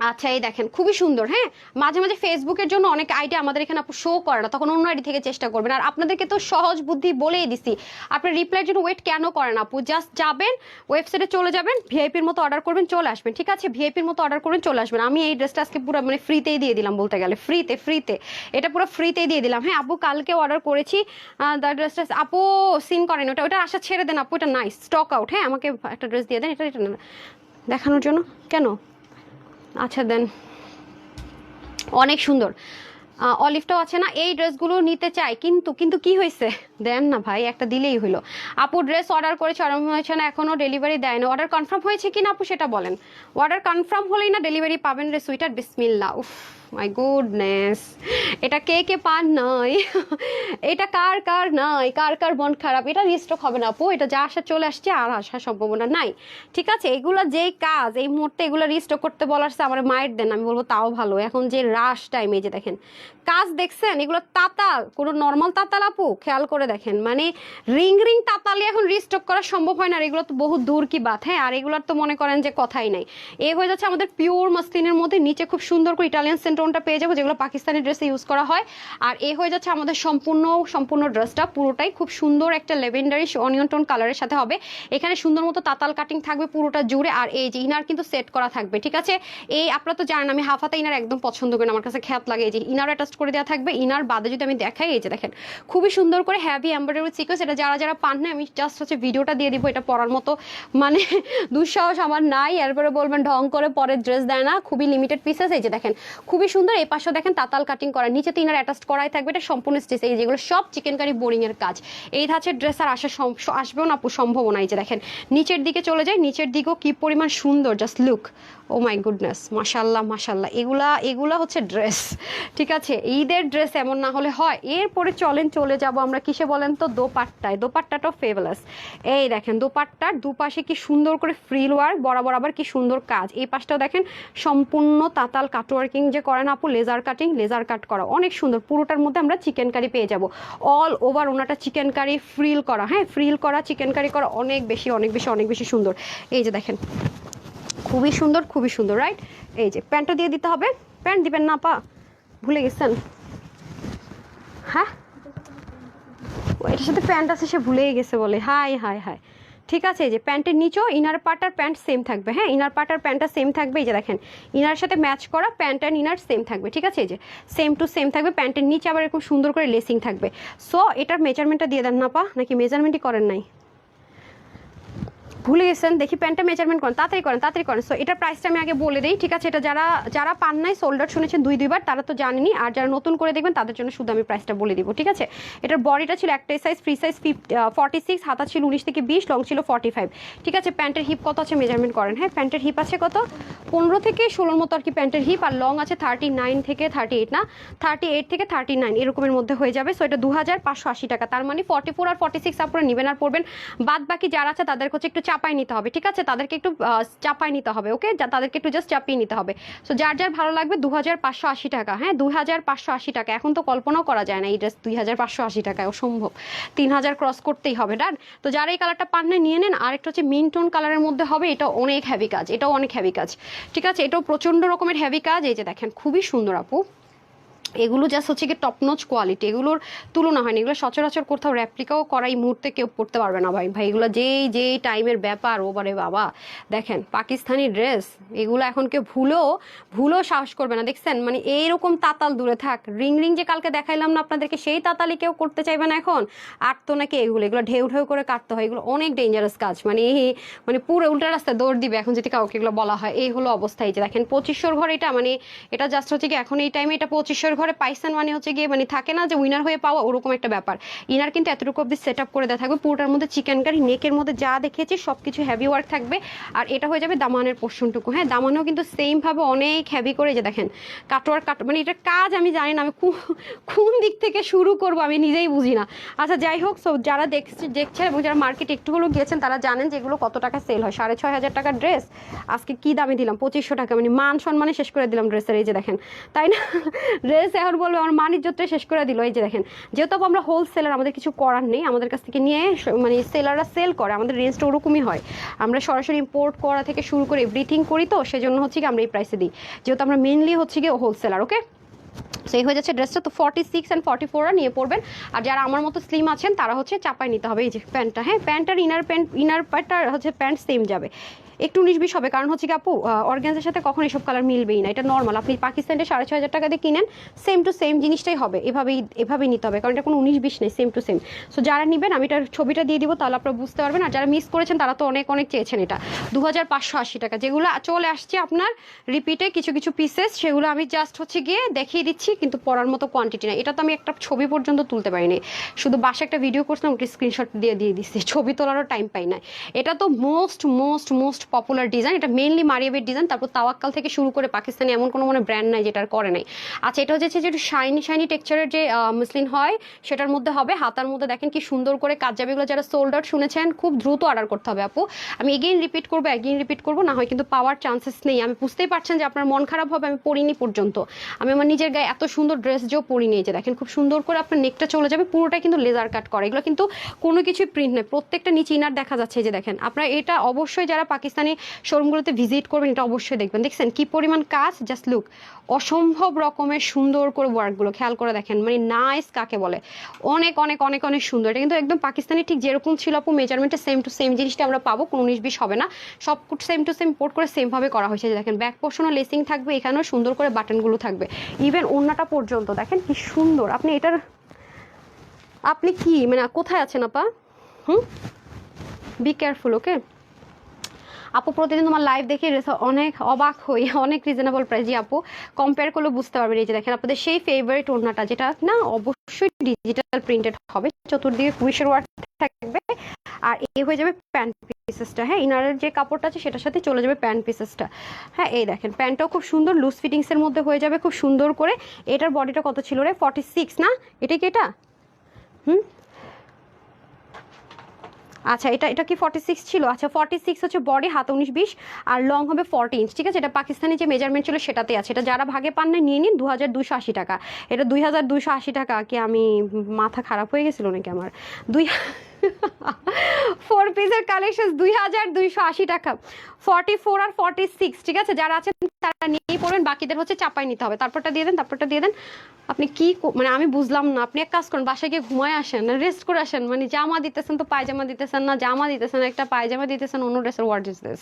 আচ্ছা এই দেখেন খুবই সুন্দর। হ্যাঁ, মাঝে মাঝে ফেসবুকের জন্য অনেক আইডিয়া আমাদের এখানে আপু শো করে না, তখন অন্য আইডি থেকে চেষ্টা করবেন। আর আপনাদেরকে তো সহজ বুদ্ধি বলেই দিছি, আপনি রিপ্লাইয়ের জন্য ওয়েট কেন করেন আপু? জাস্ট যাবেন, ওয়েবসাইটে চলে যাবেন, ভিআইপির মতো অর্ডার করবেন, চলে আসবেন, ঠিক আছে? ভিআইপির মতো অর্ডার করবেন, চলে আসবেন। আমি এই ড্রেসটা আজকে পুরো মানে ফ্রিতেই দিয়ে দিলাম, বলতে গেলে ফ্রিতে এটা পুরো ফ্রিতেই দিয়ে দিলাম। হ্যাঁ আপু, কালকে অর্ডার করেছি ড্রেসটা, আপু সিন করেন ওটা আশা ছেড়ে দেন আপু, এটা নাইস, স্টক আউট। হ্যাঁ, আমাকে একটা ড্রেস দিয়ে দেন, এটা দেখানোর জন্য। কেন? আচ্ছা দেন, অনেক সুন্দর। অলিভটাও আছে না, এই ড্রেসগুলো নিতে চাই, কিন্তু কি হয়েছে? দেন না ভাই, একটা দিলেই হলো। আপু ড্রেস অর্ডার করেছে, অর্ডার হয়েছে না, এখনো ডেলিভারি দেয় না। অর্ডার কনফার্ম হয়েছে কি না আপু সেটা বলেন। অর্ডার কনফার্ম হলেই না ডেলিভারি পাবেন রে সুইটার, বিসমিল্লাহ। উফ মাই গুডনেস, এটা কে পান নাই? এটা কার নাই, কার মন খারাপ? এটা রিস্টক হবে না আপু, এটা যা আসা চলে আসছে, আর আসার সম্ভাবনা নাই, ঠিক আছে? এগুলো যেই কাজ এই মুহূর্তে এগুলো রিস্টক করতে বলারছে আমার মায়ের দেন, আমি বলবো তাও ভালো। এখন যে রাশ টাইম, এই যে দেখেন কাজ দেখছেন, এগুলো তাতাল, কোনো নর্মাল তাতাল আপু, খেয়াল করে দেখেন, মানে রিং তাতালি এখন রিস্টক করা সম্ভব হয় না। আর এগুলো তো বহু দূর কি বাত। হ্যাঁ, আর এগুলোর তো মনে করেন যে কথাই নাই। এ হয়ে যাচ্ছে আমাদের পিওর মাসলিনের মধ্যে, নিচে খুব সুন্দর করে ইটালিয়ান সেন্টোনটা পেয়ে যাবো, যেগুলো পাকিস্তানি ড্রেসে ইউজ করা হয়। আর এ হয়ে যাচ্ছে আমাদের সম্পূর্ণ ড্রেসটা পুরোটাই খুব সুন্দর একটা লেভেন্ডারি অনিয়ন টোন কালারের সাথে হবে। এখানে সুন্দর মতো তাতাল কাটিং থাকবে পুরোটা জুড়ে, আর এই যে ইনার কিন্তু সেট করা থাকবে, ঠিক আছে? এই আপনারা তো জানেন আমি হাফাতা ইনার একদম পছন্দ করি, আমার কাছে খ্যাত লাগে। এই যে ইনার অ্যাটাচ করে দেওয়া থাকবে। ইনার বাদে যদি আমি দেখাই, এই যে দেখেন খুবই সুন্দর করে হ্যাভি এমব্রয়ডারি সিকোয়েন্স। এটা যারা পান না, আমি জাস্ট হচ্ছে ভিডিওটা দিয়ে দিব, এটা পরার মতো মানে দুঃসাহস আমার নাই। এরপরে বলবেন ঢং করে পরে ড্রেস দেয় না, খুবই লিমিটেড পিসেস। এই যে দেখেন খুবই সুন্দর, এই পাশেও দেখেন তাতাল কাটিং করা, নিচে তো ইনার অ্যাটাচ করাই থাকবে। এটা সম্পূর্ণ স্টিচ, এই যেগুলো সব চিকেন কারি বোরিং এর কাজ। এই ধাঁচের ড্রেস আর আসবেও না আপু, সম্ভব না। এই যে দেখেন নিচের দিকে চলে যায়, নিচের দিকেও কি পরিমাণ সুন্দর, just look, oh my goodness, মাশাল্লাহ। এগুলা হচ্ছে ড্রেস, ঠিক আছে? ঈদের ড্রেস এমন না হলে হয়। এরপরে চলে যাব আমরা কিসে বলেন তো? দোপাট্টাটাও ফেভারাস। এই দেখেন দোপাট্টার দুপাশে কি সুন্দর করে ফ্রিল ওয়ার্ক, বরাবর আবার কি সুন্দর কাজ। এই পাশটাও দেখেন সম্পূর্ণ তাতাল কাটওয়ার্কিং যে করেন আপু, লেজার কাট করা, অনেক সুন্দর। পুরোটার মধ্যে আমরা চিকেন কারি পেয়ে যাব, অল ওভার ওনাটা চিকেন কারি ফ্রিল করা। হ্যাঁ, ফ্রিল করা চিকেন কারি করা, অনেক বেশি সুন্দর। এই যে দেখেন খুবই সুন্দর, রাইট? এই যে প্যান্টটা দিয়ে দিতে হবে, প্যান্ট দিবেন না পা, ভুলে গেছেন? হ্যাঁ, এটার সাথে প্যান্ট আছে, সে ভুলেই গেছে বলে। হাই, ঠিক আছে? এই যে প্যান্টের নিচেও ইনার পার্ট আর প্যান্ট সেম থাকবে। হ্যাঁ, ইনার পার্ট আর প্যান্টটা সেম থাকবে। এই যে দেখেন ইনার সাথে ম্যাচ করা প্যান্ট অ্যান্ড ইনার সেম থাকবে, ঠিক আছে? এই যে সেম টু সেম থাকবে, প্যান্টের নিচে আবার এরকম সুন্দর করে লেসিং থাকবে। সো এটার মেজারমেন্টটা দিয়ে দেন না পা, নাকি মেজারমেন্টই করেন নাই? ভুলে গেছেন, দেখি প্যান্টটা মেজারমেন্ট করেন, তাড়াতাড়ি করেন। সো এটার প্রাইসটা আমি আগে বলে দিই, ঠিক আছে? এটা যারা যারা পান নাই, সোল্ড আউট শুনেছেন দুইবার, তারা তো জানেনি। আর যারা নতুন করে দেখবেন তাদের জন্য শুধু আমি প্রাইসটা বলে দিব, ঠিক আছে? এটার বডিটা ছিল একটাই সাইজ, ফ্রি সাইজ 46, হাতা ছিল 19 থেকে 20, লং ছিল 45, ঠিক আছে? প্যান্টের হিপ কত আছে মেজারমেন্ট করেন। হ্যাঁ, প্যান্টের হিপ আছে কত, 15 থেকে 16 মতো আর কি প্যান্টের হিপ। আর লং আছে 39 থেকে 38, না 38 থেকে 39 এরকমের মধ্যে হয়ে যাবে। সো এটা 2580 টাকা। তার মানে 44 আর 46 আপনারা নেবেন আর পড়বেন। বাদ বাকি যারা আছে তাদেরকে হচ্ছে একটু চাপাই নিতে হবে, ঠিক আছে? তাদেরকে একটু চাপাই নিতে হবে, ওকে? তাদেরকে একটু জাস্ট চাপিয়ে নিতে হবে। সো যার যার ভালো লাগবে 2580 টাকা। হ্যাঁ, 2580 টাকা। এখন তো কল্পনাও করা যায় না এই ড্রেস 2580 টাকায়, অসম্ভব। 3000 ক্রস করতেই হবে। ডান। তো যারা এই কালারটা পান না নিয়ে নেন। আর একটা হচ্ছে মিন্টন কালারের মধ্যে হবে, এটা অনেক হেভি কাজ, এটাও অনেক হেভি কাজ, ঠিক আছে? এটাও প্রচন্ড রকমের হেভি কাজ। এই যে দেখেন, খুবই সুন্দর আপু। এগুলো জাস্ট হচ্ছে কি টপ নচ কোয়ালিটি, এগুলোর তুলনা হয়নি। এগুলো সচরাচর কোথাও রেপ্লিকাও করা এই মুহূর্তে কেউ পড়তে পারবে না ভাই। এগুলো যেই টাইমের ব্যাপার, ও বারে বাবা। দেখেন পাকিস্তানি ড্রেস, এগুলো এখন কেউ ভুলেও সাহস করবে না। দেখছেন, মানে এইরকম তাতাল দূরে থাক, রিং যে কালকে দেখাইলাম না আপনাদেরকে, সেই তাতালি কেউ করতে চাইবে না এখন। আর তো নাকি এগুলো ঢেউ করে কাটতে হয়, এগুলো অনেক ডেঞ্জারাস কাজ। মানে পুরো উল্টা রাস্তায় দৌড় দিবে এখন যদি কাউকে এগুলো বলা হয়। এই হলো অবস্থা। এই যে দেখেন 2500 ঘর, এটা মানে এটা জাস্ট হচ্ছে কি এখন এই টাইমে এটা 2500 ঘরে পাইছেন, মানে হচ্ছে গিয়ে মানে থাকে না যে উইনার হয়ে পাওয়া, ওরকম একটা ব্যাপার। ইনার কিন্তু এতটুকু অব্দি সেট আপ করে দেওয়া থাকবে, পুরোটার মধ্যে চিকেন কারি, নেকের মধ্যে যা দেখেছি সবকিছু হেভি ওয়ার্ক থাকবে। আর এটা হয়ে যাবে দামানের পোর্শনটুকু। হ্যাঁ, দামানেও কিন্তু সেম ভাবে অনেক হেভি করে, যে দেখেন মানে এটার কাজ আমি জানি না, আমি কোন দিক থেকে শুরু করব আমি নিজেই বুঝি না। আচ্ছা যাই হোক, সো যারা দেখছেন এবং যারা মার্কেট একটু হলেও গিয়েছেন তারা জানেন যে এগুলো কত টাকা সেল হয়। 6500 টাকার ড্রেস আজকে কি দামে দিলাম, 2500 টাকা, মানে মান সম্মানে শেষ করে দিলাম ড্রেসের। এই যে দেখেন, তাই না? ড্রেস এখন বলবো আমার মান ইজ্জতটাই শেষ করে দিল। এই যে দেখেন, যেহেতু আমরা হোলসেলার, আমাদের কিছু করার নেই, আমাদের কাছ থেকে নিয়ে মানে সেলাররা সেল করে, আমাদের রেঞ্জটা ওরকমই হয়। আমরা সরাসরি ইম্পোর্ট করা থেকে শুরু করে এভরিথিং করি, তো সেজন্য হচ্ছে কি আমরা এই প্রাইসে দিই, যেহেতু আমরা মেনলি হচ্ছে কি হোলসেলার, ওকে? সেই হয়ে যাচ্ছে ড্রেসটা। তো 46 and 44 নিয়ে পড়বেন। আর যারা আমার মতো স্লিম আছেন তারা হচ্ছে চাপাই নিতে হবে। এই যে প্যান্টটা, হ্যাঁ, প্যান্টার ইনার প্যান্টটা হচ্ছে প্যান্ট সেম যাবে, একটু 19-20 হবে। কারণ হচ্ছে কি আপু, অর্গানজার সাথে কখন এসব কালার মিলবেই না, এটা নর্মাল। আপনি পাকিস্তানে 6500 টাকা দিয়ে কিনেন, সেম টু সেম জিনিসটাই হবে, এভাবেই নিতে হবে, কারণ এটা কোনো 19-20 নেই, সেম টু সেম। সো যারা নেবেন আমি এটার ছবিটা দিয়ে দিব, তাহলে আপনারা বুঝতে পারবেন। আর যারা মিস করেছেন তারা তো অনেক চেয়েছেন। এটা 2580 টাকা, যেগুলো চলে আসছে আপনার রিপিটে কিছু পিসেস, সেগুলো আমি জাস্ট হচ্ছে গিয়ে দেখিয়ে দিচ্ছি, কিন্তু পরার মতো কোয়ান্টিটি না। এটা তো আমি একটা ছবি পর্যন্ত তুলতে পারিনি, শুধু বাসা একটা ভিডিও করছিলাম, ওটা স্ক্রিনশট দিয়ে দিচ্ছি, ছবি তোলারও টাইম পাই না। এটা তো মোস্ট পপুলার ডিজাইন, এটা মেইনলি মারিয়াবের ডিজাইন। তারপর তাওয়াক্কাল থেকে শুরু করে পাকিস্তানে এমন কোনো মানে ব্র্যান্ড নাই যেটার করে নাই। আচ্ছা, এটা হচ্ছে যে একটু শাইনি টেক্সচারের যে মসলিন হয়, সেটার মধ্যে হবে। হাতার মধ্যে দেখেন কি সুন্দর করে কাজ যাবে। এগুলো যারা সোল্ড আউট শুনেছেন, খুব দ্রুত অর্ডার করতে হবে আপু। আমি এগেইন রিপিট করবো, না হয় কিন্তু পাওয়ার চান্সেস নেই। আমি বুঝতেই পারছেন যে আপনার মন খারাপ হবে, আমি পরিনি পর্যন্ত, আমি আমার নিজের গায়ে এত সুন্দর ড্রেস যেও পরিনি। যে দেখেন খুব সুন্দর করে আপনার নেকটা চলে যাবে, পুরোটা কিন্তু লেজার কাট করা, এগুলো কিন্তু কোনো কিছুই প্রিন্ট নেই, প্রত্যেকটা নিচে ইনার দেখা যাচ্ছে। যে দেখেন আপনার এটা অবশ্যই যারা পাকিস্তানি শোরুমগুলোতে ভিজিট করবেন এটা অবশ্যই দেখবেন। দেখছেন কি পরিমাণ কাজ, জাস্ট লুক, অসম্ভব রকমের সুন্দর করে ওয়ার্কগুলো খেয়াল করে দেখেন, মানে নাইস কাকে বলে, অনেক সুন্দর। এটা কিন্তু একদম পাকিস্তানি ঠিক যেরকম ছিল আপু মেজারমেন্টে সেম টু সেম জিনিসটা আমরা পাবো, কোনো 19-20 হবে না, সব সেম টু সেম পোর্ট করে সেম ভাবে করা হয়েছে। দেখেন ব্যাক পোর্শনও লেসিং থাকবে, এখানেও সুন্দর করে বাটনগুলো থাকবে, ইভেন ওড়নাটা পর্যন্ত দেখেন কি সুন্দর। আপনি কি মানে কোথায় আছেন আপা? বি কেয়ারফুল, ওকে আপু। প্রতিদিন তোমার লাইভ দেখে অনেক অবাক হই, অনেক রিজনেবল প্রাইস। জি আপু, কম্পেয়ার করলে বুঝতে পারবেন। এই যে দেখেন আপনাদের সেই ফেভারিট ওড়নাটা, যেটা না অবশ্যই ডিজিটাল প্রিন্টেড হবে, চতুর্দিকে কুইশের ওয়ার্ক থাকবে। আর এই হয়ে যাবে প্যান্ট পিসেসটা। হ্যাঁ, ইনারের যে কাপড়টা আছে সেটার সাথে চলে যাবে প্যান্ট পিসেসটা। হ্যাঁ, এই দেখেন প্যান্টটাও খুব সুন্দর লুজ ফিটিংসের মধ্যে হয়ে যাবে, খুব সুন্দর করে। এটার বডিটা কত ছিল রে? 46 না? এটা কি এটা? আচ্ছা, এটা কি 46 ছিল? আচ্ছা 46 হচ্ছে বডি, হাত 19-20 আর লং হবে 40 ইঞ্চ, ঠিক আছে? এটা পাকিস্তানি যে মেজারমেন্ট ছিল সেটাতে আছে। এটা যারা ভাগে পান না নিয়ে নিন, 2280 টাকা। এটা 2280 টাকা কি আমি মাথা খারাপ হয়ে গেছিল নাকি আমার? 4 পিসের কালেকশন 2280 টাকা, 44 আর 46, ঠিক আছে? যারা আছেন তারা নিয়েই পড়বেন, বাকিদের হচ্ছে চাপাই নিতে হবে। তারপরটা দিয়ে দেন। আপনি কি মানে আমি বুঝলাম না। আপনি এক কাজ করেন, বাসায় গিয়ে ঘুমায় আসেন, রেস্ট করে আসেন। মানে জামা দিতেছেন তো পায়জামা দিতেছেন না, জামা দিতেছেন একটা, পায়জামা দিতেছেন অন্য ড্রেসের, হোয়াট ইজ দিস?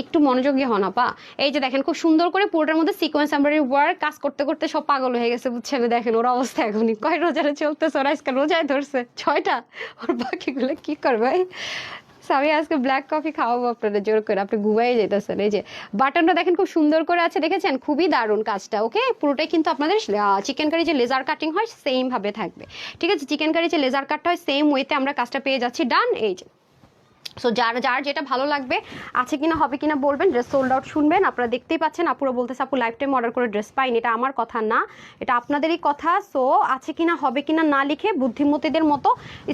একটু মনোযোগী হন আপা। এই যে দেখেন খুব সুন্দর করে পুরোটার মধ্যে সিকোয়েন্স এমব্রয়ডারি ওয়ার্ক, কাজ করতে করতে সব পাগল হয়ে গেছে, বুঝছেন? দেখেন ওর অবস্থা এখনই, কয় রোজারে চলতেছে, ওরা আজকে রোজায় ধরছে 6টা, ওর বাকিগুলো কি করবে? আমি আজকে ব্ল্যাক কফি খাওয়াবো আপনাদের জোর করে, আপনি ঘুমাই যেতেছেন। এই যে বাটনটা দেখেন খুব সুন্দর করে আছে, দেখেছেন? খুবই দারুণ কাজটা। ওকে, পুরোটাই কিন্তু আপনাদের চিকেন কারি যে লেজার কাটিং হয় সেম ভাবে থাকবে, ঠিক আছে? চিকেন কারি যে লেজার কাটটা হয় সেম ওয়েতে আমরা কাজটা পেয়ে যাচ্ছি। ডান। এই যে সো যার যার যেটা ভালো লাগবে, আছে কিনা হবে কিনা বলবেন। ড্রেস সোল্ড আউট শুনবেন, আপনারা দেখতেই পাচ্ছেন। আপুরা বলতেছে আপু লাইফ টাইম অর্ডার করে ড্রেস পাইনি, এটা আমার কথা না, এটা আপনাদেরই কথা। সো আছে কিনা হবে কিনা না লিখে বুদ্ধিমতীদের মতো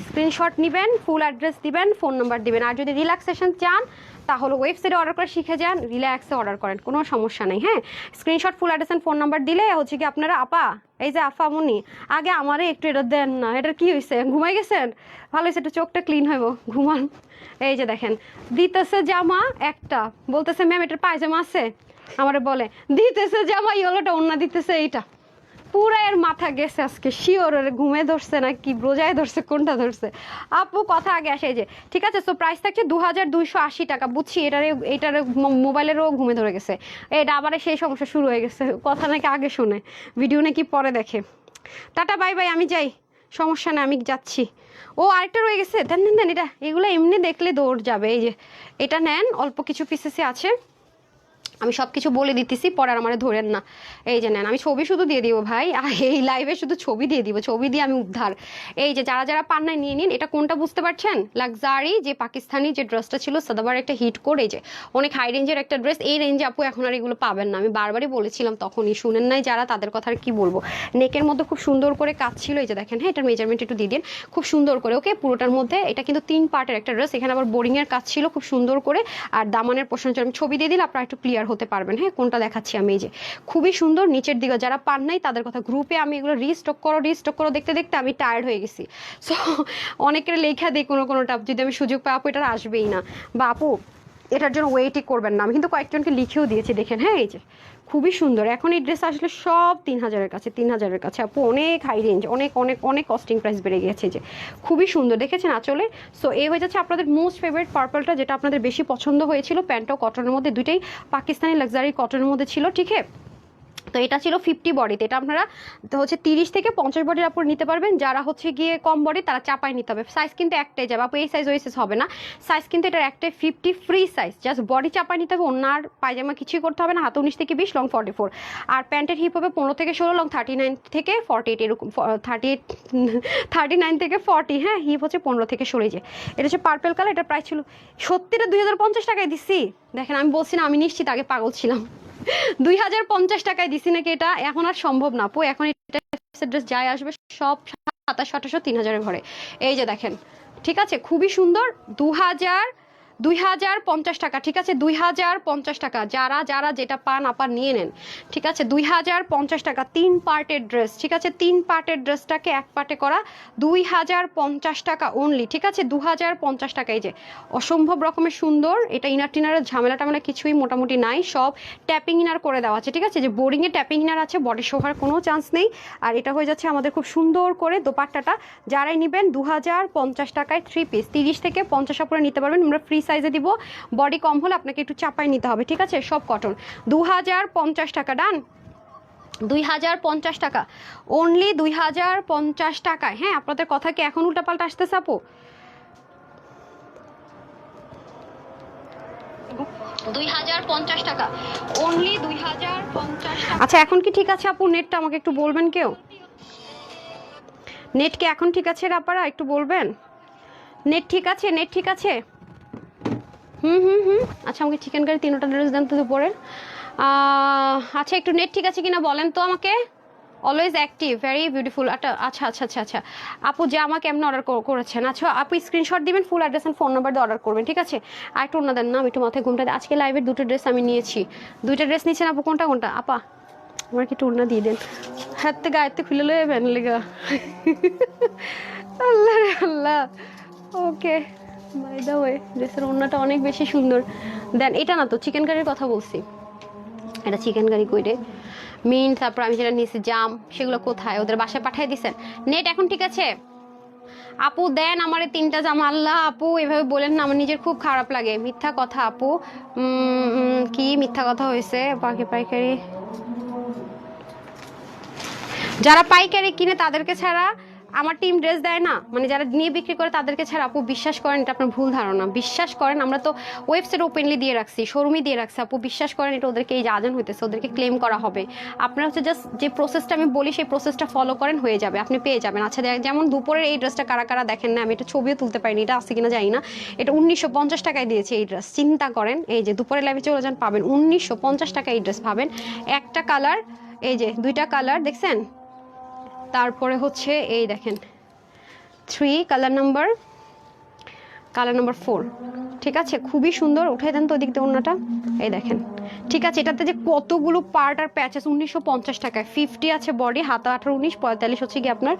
স্ক্রিনশট নেবেন, ফুল অ্যাড্রেস দিবেন, ফোন নাম্বার দিবেন। আর যদি রিল্যাক্সেশন চান তাহলে ওয়েবসাইটে অর্ডার করে শিখে যান, রিল্যাক্সে অর্ডার করেন, কোনো সমস্যা নেই। হ্যাঁ, screenshot, full address and phone number দিলে হচ্ছে কি আপনারা, আপা এই যে আফামনি আগে আমারে একটু এটা দেন না, এটার কি হয়েছে, ঘুমাই গেছেন? ভালো হয়েছে, একটু চোখটা ক্লিন হইব, ঘুমান। এই যে দেখেন দিতেছে জামা একটা, বলতেছে ম্যাম এটার পায়জামা আছে, আমারে বলে দিতেছে জামা ইয়েলোটা, ওন্না দিতেছে এইটা। পুরা এর মাথা গেছে আজকে, শিওর ওর ঘুমে ধরছে না কি ব্রোজায় ধরছে, কোনটা ধরছে? আপু কথা আগে আসে। এই যে ঠিক আছে, সো প্রাইস থাকছে 2280 টাকা, বুঝছি। এটার মোবাইলেরও ঘুমে ধরে গেছে, এটা আবার সেই সমস্যা শুরু হয়ে গেছে, কথা নাকি আগে শোনে, ভিডিও নাকি পরে দেখে। টাটা বাই বাই, আমি যাই, সমস্যা নেই, আমি যাচ্ছি। ও আরেকটা রয়ে গেছে, দেন দেন দেন, এটা এগুলো এমনি দেখলে দৌড় যাবে। এই যে এটা নেন, অল্প কিছু পিসেসে আছে, আমি সব কিছু বলে দিতেছি, পরে আর আমারে ধরেন না। এই যে নেন, আমি ছবি শুধু দিয়ে দিব ভাই, আর এই লাইভে শুধু ছবি দিয়ে দিব, ছবি দিয়ে আমি উদ্ধার। এই যে যারা যারা পান নাই নিয়ে নিন। এটা কোনটা বুঝতে পারছেন? লাক্সারি যে পাকিস্তানি যে ড্রেসটা ছিল সাদাবার একটা হিট করে, যে অনেক হাই রেঞ্জের একটা ড্রেস, এই রেঞ্জে আপু এখন আর এগুলো পাবেন না, আমি বারবারই বলেছিলাম তখনই, শুনেন নাই যারা, তাদের কথা আর কি বলবো। নেকের মধ্যে খুব সুন্দর করে কাজ ছিল, এই যে দেখেন। হ্যাঁ, এটার মেজারমেন্ট একটু দিয়ে দিন খুব সুন্দর করে। ওকে, পুরোটার মধ্যে এটা কিন্তু 3 পার্টের একটা ড্রেস, এখানে আবার বোরিং এর কাজ ছিল খুব সুন্দর করে, আর দামানের পোর্শন আমি ছবি দিয়ে দিলে আপনারা একটু ক্লিয়ার হতে পারবেন। হ্যাঁ, কোনটা দেখাচ্ছি আমি, এই যে খুবই সুন্দর নিচের দিকে। যারা পান নাই তাদের কথা, গ্রুপে আমি এগুলো রিস্টক করো দেখতে দেখতে আমি টায়ার্ড হয়ে গেছি। সো অনেকের লেখা দিই কোনোটা, যদি আমি সুযোগ পাই আপু এটা আসবেই না, বা আপু এটার জন্য ওয়েটই করবেন না, আমি কিন্তু কয়েকজনকে লিখেও দিয়েছি, দেখেন। হ্যাঁ, এই যে খুবই সুন্দর। এখন এই ড্রেস আসলে সব 3000-এর কাছে, 3000-এর কাছে আপু, অনেক হাই রেঞ্জ, অনেক অনেক অনেক কস্টিং প্রাইস বেড়ে গেছে। যে খুবই সুন্দর, দেখেছেন আঁচলে। সো এই হয়ে যাচ্ছে আপনাদের মোস্ট ফেভারিট পার্পলটা, যেটা আপনাদের বেশি পছন্দ হয়েছিল। প্যান্টও কটনের মধ্যে, দুইটাই পাকিস্তানি লাক্সারি কটনের মধ্যে ছিল, ঠিক আছে? তো এটা ছিল 50 বডিতে, এটা আপনারা হচ্ছে 30 থেকে 50 বডির উপর নিতে পারবেন। যারা হচ্ছে গিয়ে কম বডি তারা চাপাই নিতে হবে, সাইজ কিন্তু একটাই যাবে আপু, এই সাইজ ওই সাইজ হবে না, সাইজ কিন্তু এটার একটাই 50 ফ্রি সাইজ, জাস্ট বডি চাপাই নিতে হবে, ওনার পায়জামা কিছুই করতে হবে না। হাত 19 থেকে 20, লং 44, আর প্যান্টের হিপ হবে 15 থেকে 16, লং 39 থেকে 48, এরকম 39 থেকে 40। হ্যাঁ, হিপ হচ্ছে 15 থেকে 16। যে এটা হচ্ছে পার্পেল কালার, এটার প্রাইস ছিল সত্যিটা 2050 টাকায় দিচ্ছি। দেখেন আমি বলছি না, আমি নিশ্চিত আগে পাগল ছিলাম, 2050 টাকায় দিছি নাকি, এটা এখন আর সম্ভব না আপু। এখন এটা ড্রেস যাই আসবে সব 2700, 2800, 3000-এর ঘরে। এই যে দেখেন, ঠিক আছে, খুবই সুন্দর। 2050 টাকা, ঠিক আছে, 2050 টাকা। যারা যারা যেটা পান আপার নিয়ে নেন, ঠিক আছে? 2050 টাকা, 3 পার্টের ড্রেস, ঠিক আছে? 3 পার্টের ড্রেসটাকে 1 পার্টে করা, 2050 টাকা অনলি, ঠিক আছে? 2050 টাকা। এই যে অসম্ভব রকমের সুন্দর, এটা ইনার টিনারের ঝামেলা টামেলা কিছুই মোটামুটি নাই, সব ট্যাপিং ইনার করে দেওয়া আছে, ঠিক আছে? যে বোরিংয়ে ট্যাপিং ইনার আছে, বডি শোভার কোনো চান্স নেই। আর এটা হয়ে যাচ্ছে আমাদের খুব সুন্দর করে দোপাট্টাটা। যারাই নেবেন 2050 টাকায় 3 পিস, 30 থেকে 50 উপরে নিতে পারবেন, আমরা ফ্রি সাইজে দিব। বডি কম হলে আপনাকে একটু চাপাই নিতে হবে, ঠিক আছে? সব কটন। 2050 টাকা, ডান। 2050 টাকা অনলি, 2050 টাকায়। হ্যাঁ, আপনাদের কথা কি এখন উল্টাপাল্টা আসতেছে আপু? 2050 টাকা অনলি, 2050 টাকা। আচ্ছা, এখন কি ঠিক আছে আপু? নেটটা আমাকে একটু বলবেন কেউ, নেট কি এখন ঠিক আছে আপনারা একটু বলবেন? নেট ঠিক আছে, নেট ঠিক আছে? আচ্ছা, আমাকে চিকেন কারি 3টা ড্রেস দেন তো দুপুরে। আচ্ছা, একটু নেট ঠিক আছে কিনা বলেন তো আমাকে। Always active, very beautiful. আচ্ছা আচ্ছা আচ্ছা আচ্ছা আচ্ছা আপু, যে আমাকে এমন অর্ডার করেছেন, আচ্ছা আপু স্ক্রিনশট দিবেন, full address and phone number দিয়ে অর্ডার করবেন, ঠিক আছে? আর একটু অন্য দেন না, আমি একটু মাথায় ঘুমটা। আজকে লাইভের 2টা ড্রেস আমি নিয়েছি, 2টা ড্রেস নিয়েছেন আপু, কোনটা কোনটা আপা? আমার কি টুর্না দিয়ে দেন, হাতে গায়েতে খুলে লয়ে যাবেন লেগা। আল্লাহ রে আল্লাহ। ওকে, বাই দ্য ওয়ে ড্রেসের ওড়নাটা অনেক বেশি সুন্দর। দেন, এটা না তো, চিকেন কারির কথা বলছি, এটা চিকেন কারি কইরে মিন্ট, তারপর আমি যেটা নিয়েছি জাম, সেগুলো কোথায়? ওদের বাসায় পাঠিয়ে দিচ্ছেন। নেট এখন ঠিক আছে আপু? দেন আমার 3টা জামা। আল্লাহ আপু, এভাবে বলেন না, আমার নিজের খুব খারাপ লাগে। মিথ্যা কথা আপু, কি মিথ্যা কথা হয়েছে? পাইকারি, যারা পাইকারি কিনে তাদেরকে ছাড়া আমার টিম ড্রেস দেয় না, মানে যারা নিয়ে বিক্রি করে তাদেরকে ছাড়া আপু বিশ্বাস করেন এটা আপনার ভুল ধারণা। বিশ্বাস করেন, আমরা তো ওয়েবসাইট ওপেনলি দিয়ে রাখছি, শোরুমে দিয়ে রাখছি আপু, বিশ্বাস করেন এটা ওদেরকে এই যে আজান হইতেছে ওদেরকে ক্লেম করা হবে। আপনারা হচ্ছে জাস্ট যে প্রসেসটা আমি বলি সেই প্রসেসটা ফলো করেন, হয়ে যাবে, আপনি পেয়ে যাবেন। আচ্ছা যেমন দুপুরের এই ড্রেসটা কারা কারা দেখেন না, আমি এটা ছবিও তুলতে পারিনি, এটা আছে কিনা জানি না, এটা 1950 টাকায় দিয়েছে এই ড্রেস। চিন্তা করেন, এই যে দুপুরের লাইভে চলে যান পাবেন 1950 টাকায় এই ড্রেস পাবেন। একটা কালার, এই যে দুইটা কালার দেখছেন, তারপরে হচ্ছে এই দেখেন 3 কালার নাম্বার 4, ঠিক আছে, খুবই সুন্দর। উঠাই দেন তো ওদিক দিয়ে ওড়নাটা, এই দেখেন, ঠিক আছে। এটাতে যে কতগুলো পার্ট আর প্যাচেস, 1950 টাকায়। 50 আছে বডি, হাতা 18, 19, 45 হচ্ছে কি আপনার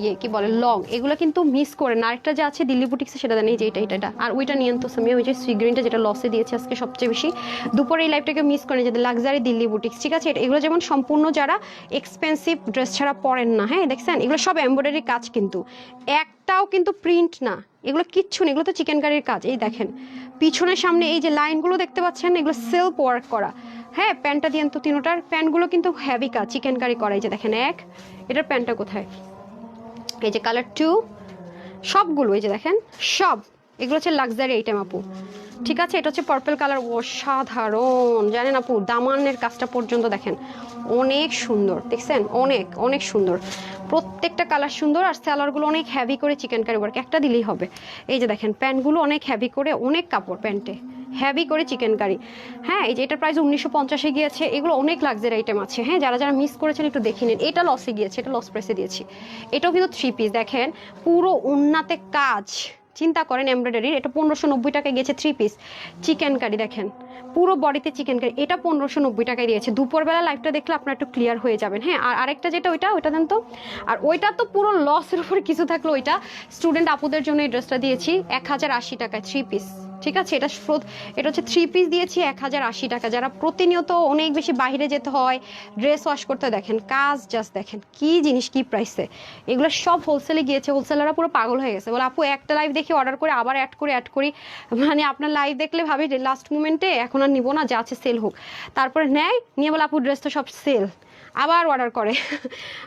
ইয়ে কি বলে লং। এগুলো কিন্তু মিস করেন। আরেকটা যে আছে দিল্লি বুটিক্সে, সেটা জানি যে এটা আর ওইটা নিয়েন তো সামিয়া, ওই যে সি গ্রিনটা যেটা লসে দিয়েছে আজকে সবচেয়ে বেশি। দুপুরে এই লাইফটাকে মিস করেন, যে লাক্সারি দিল্লি বুটিক্স, ঠিক আছে। এগুলো যেমন সম্পূর্ণ যারা এক্সপেন্সিভ ড্রেস ছাড়া পরেন না, হ্যাঁ দেখছেন, এগুলো সব এমব্রয়ডারি কাজ, কিন্তু একটাও কিন্তু প্রিন্ট না, এগুলো কিচ্ছু নেই, এগুলো তো চিকেন কারির কাজ। এই দেখেন পিছনের সামনে এই যে লাইনগুলো দেখতে পাচ্ছেন, এগুলো সেলফ ওয়ার্ক করা। হ্যাঁ প্যান্টটা দিয়েন তো, তিনোটার প্যান্টগুলো কিন্তু হেভি কাজ, চিকেন কারি করা। এই যে দেখেন এক, এটার প্যান্টটা কোথায়, এই যে কালার 2, সবগুলো এই যে দেখেন সব, এগুলো হচ্ছে লাক্সারি আইটেম আপু, ঠিক আছে। এটা হচ্ছে পার্পল কালার, অসাধারণ জানেন আপু, দামানের কাজটা পর্যন্ত দেখেন অনেক সুন্দর, দেখছেন অনেক অনেক সুন্দর, প্রত্যেকটা কালার সুন্দর। আর স্যালারগুলো অনেক হেভি করে চিকেন কারি ওয়ার্ক, একটা দিলেই হবে। এই যে দেখেন প্যান্টগুলো অনেক হেভি করে, অনেক কাপড় প্যান্টে হেভি করে চিকেন কারি। হ্যাঁ এই যে এটার প্রাইস 1950-এ গিয়েছে। এগুলো অনেক লাক্সারি আইটেম আছে, হ্যাঁ যারা যারা মিস করেছেন একটু দেখে নিন। এটা লসে গিয়েছে, এটা লস প্রাইসে দিয়েছি। এটাও কিন্তু 3 পিস, দেখেন পুরো ওন্নাতে কাজ, চিন্তা করেন এমব্রয়ডারির। এটা 1590 টাকায় গেছে 3 পিস চিকেন কারি, দেখেন পুরো বডিতে চিকেন কারি, এটা 1590 টাকায় দিয়েছে। দুপুরবেলা লাইভটা দেখলে আপনারা একটু ক্লিয়ার হয়ে যাবেন। হ্যাঁ আর আরেকটা যেটা ওইটা দেন তো, আর ওইটা তো পুরো লসের উপরে কিছু থাকলো, ওইটা স্টুডেন্ট আপুদের জন্য এই ড্রেসটা দিয়েছি 1080 টাকায় 3 পিস, ঠিক আছে। এটা হচ্ছে 3 পিস দিয়েছি 1080 টাকা। যারা প্রতিনিয়ত অনেক বেশি বাইরে যেতে হয়, ড্রেস ওয়াশ করতে, দেখেন কাজ জাস্ট দেখেন কি জিনিস, কি প্রাইসে। এগুলো সব হোলসেলে গিয়েছে, হোলসেলাররা পুরো পাগল হয়ে গেছে, বলে আপু একটা লাইভ দেখে অর্ডার করে আবার অ্যাড করি, মানে আপনার লাইভ দেখলে ভাবি লাস্ট মোমেন্টে এখন আর নিবো না, যা আছে সেল হোক, তারপরে নেয় নিয়ে বলে আপু ড্রেস তো সব সেল, আবার অর্ডার করে।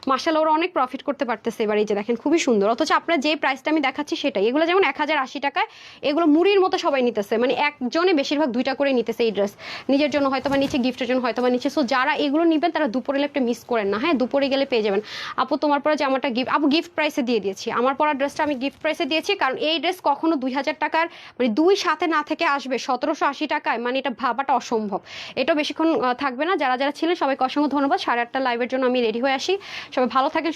মাশাআল্লাহ ওরা অনেক প্রফিট করতে পারতেছে এবার। এই যে দেখেন খুবই সুন্দর, অথচ আপনার যে প্রাইসটা আমি দেখাচ্ছি সেটাই। এগুলো যেমন 1080 টাকায়, এগুলো মুড়ির মতো সবাই নিতেছে, মানে একজনে বেশিরভাগ 2টা করে নিতেছে এই ড্রেস, নিজের জন্য হয়তো বা নিচে, গিফটের জন্য হয়তো বা নিচে। সো যারা এগুলো নেবেন তারা দুপুরে লেপটা মিস করেন না, হ্যাঁ দুপুরে গেলে পেয়ে যাবেন। আপু তোমার পরে জামাটা গিফট, আপু গিফট প্রাইসে দিয়ে দিয়েছি, আমার পরা ড্রেসটা আমি গিফট প্রাইসে দিয়েছি, কারণ এই ড্রেস কখনো 2000 টাকার মানে 2 সাথে না থেকে আসবে 1780 টাকায়, মানে এটা ভাবাটা অসম্ভব। এটাও বেশিক্ষণ থাকবে না। যারা যারা ছিলেন সবাইকে অসংখ্য ধন্যবাদ। 8:30 লাইভের জন্য আমি রেডি হয়ে আসি। সবাই ভালো থাকেন।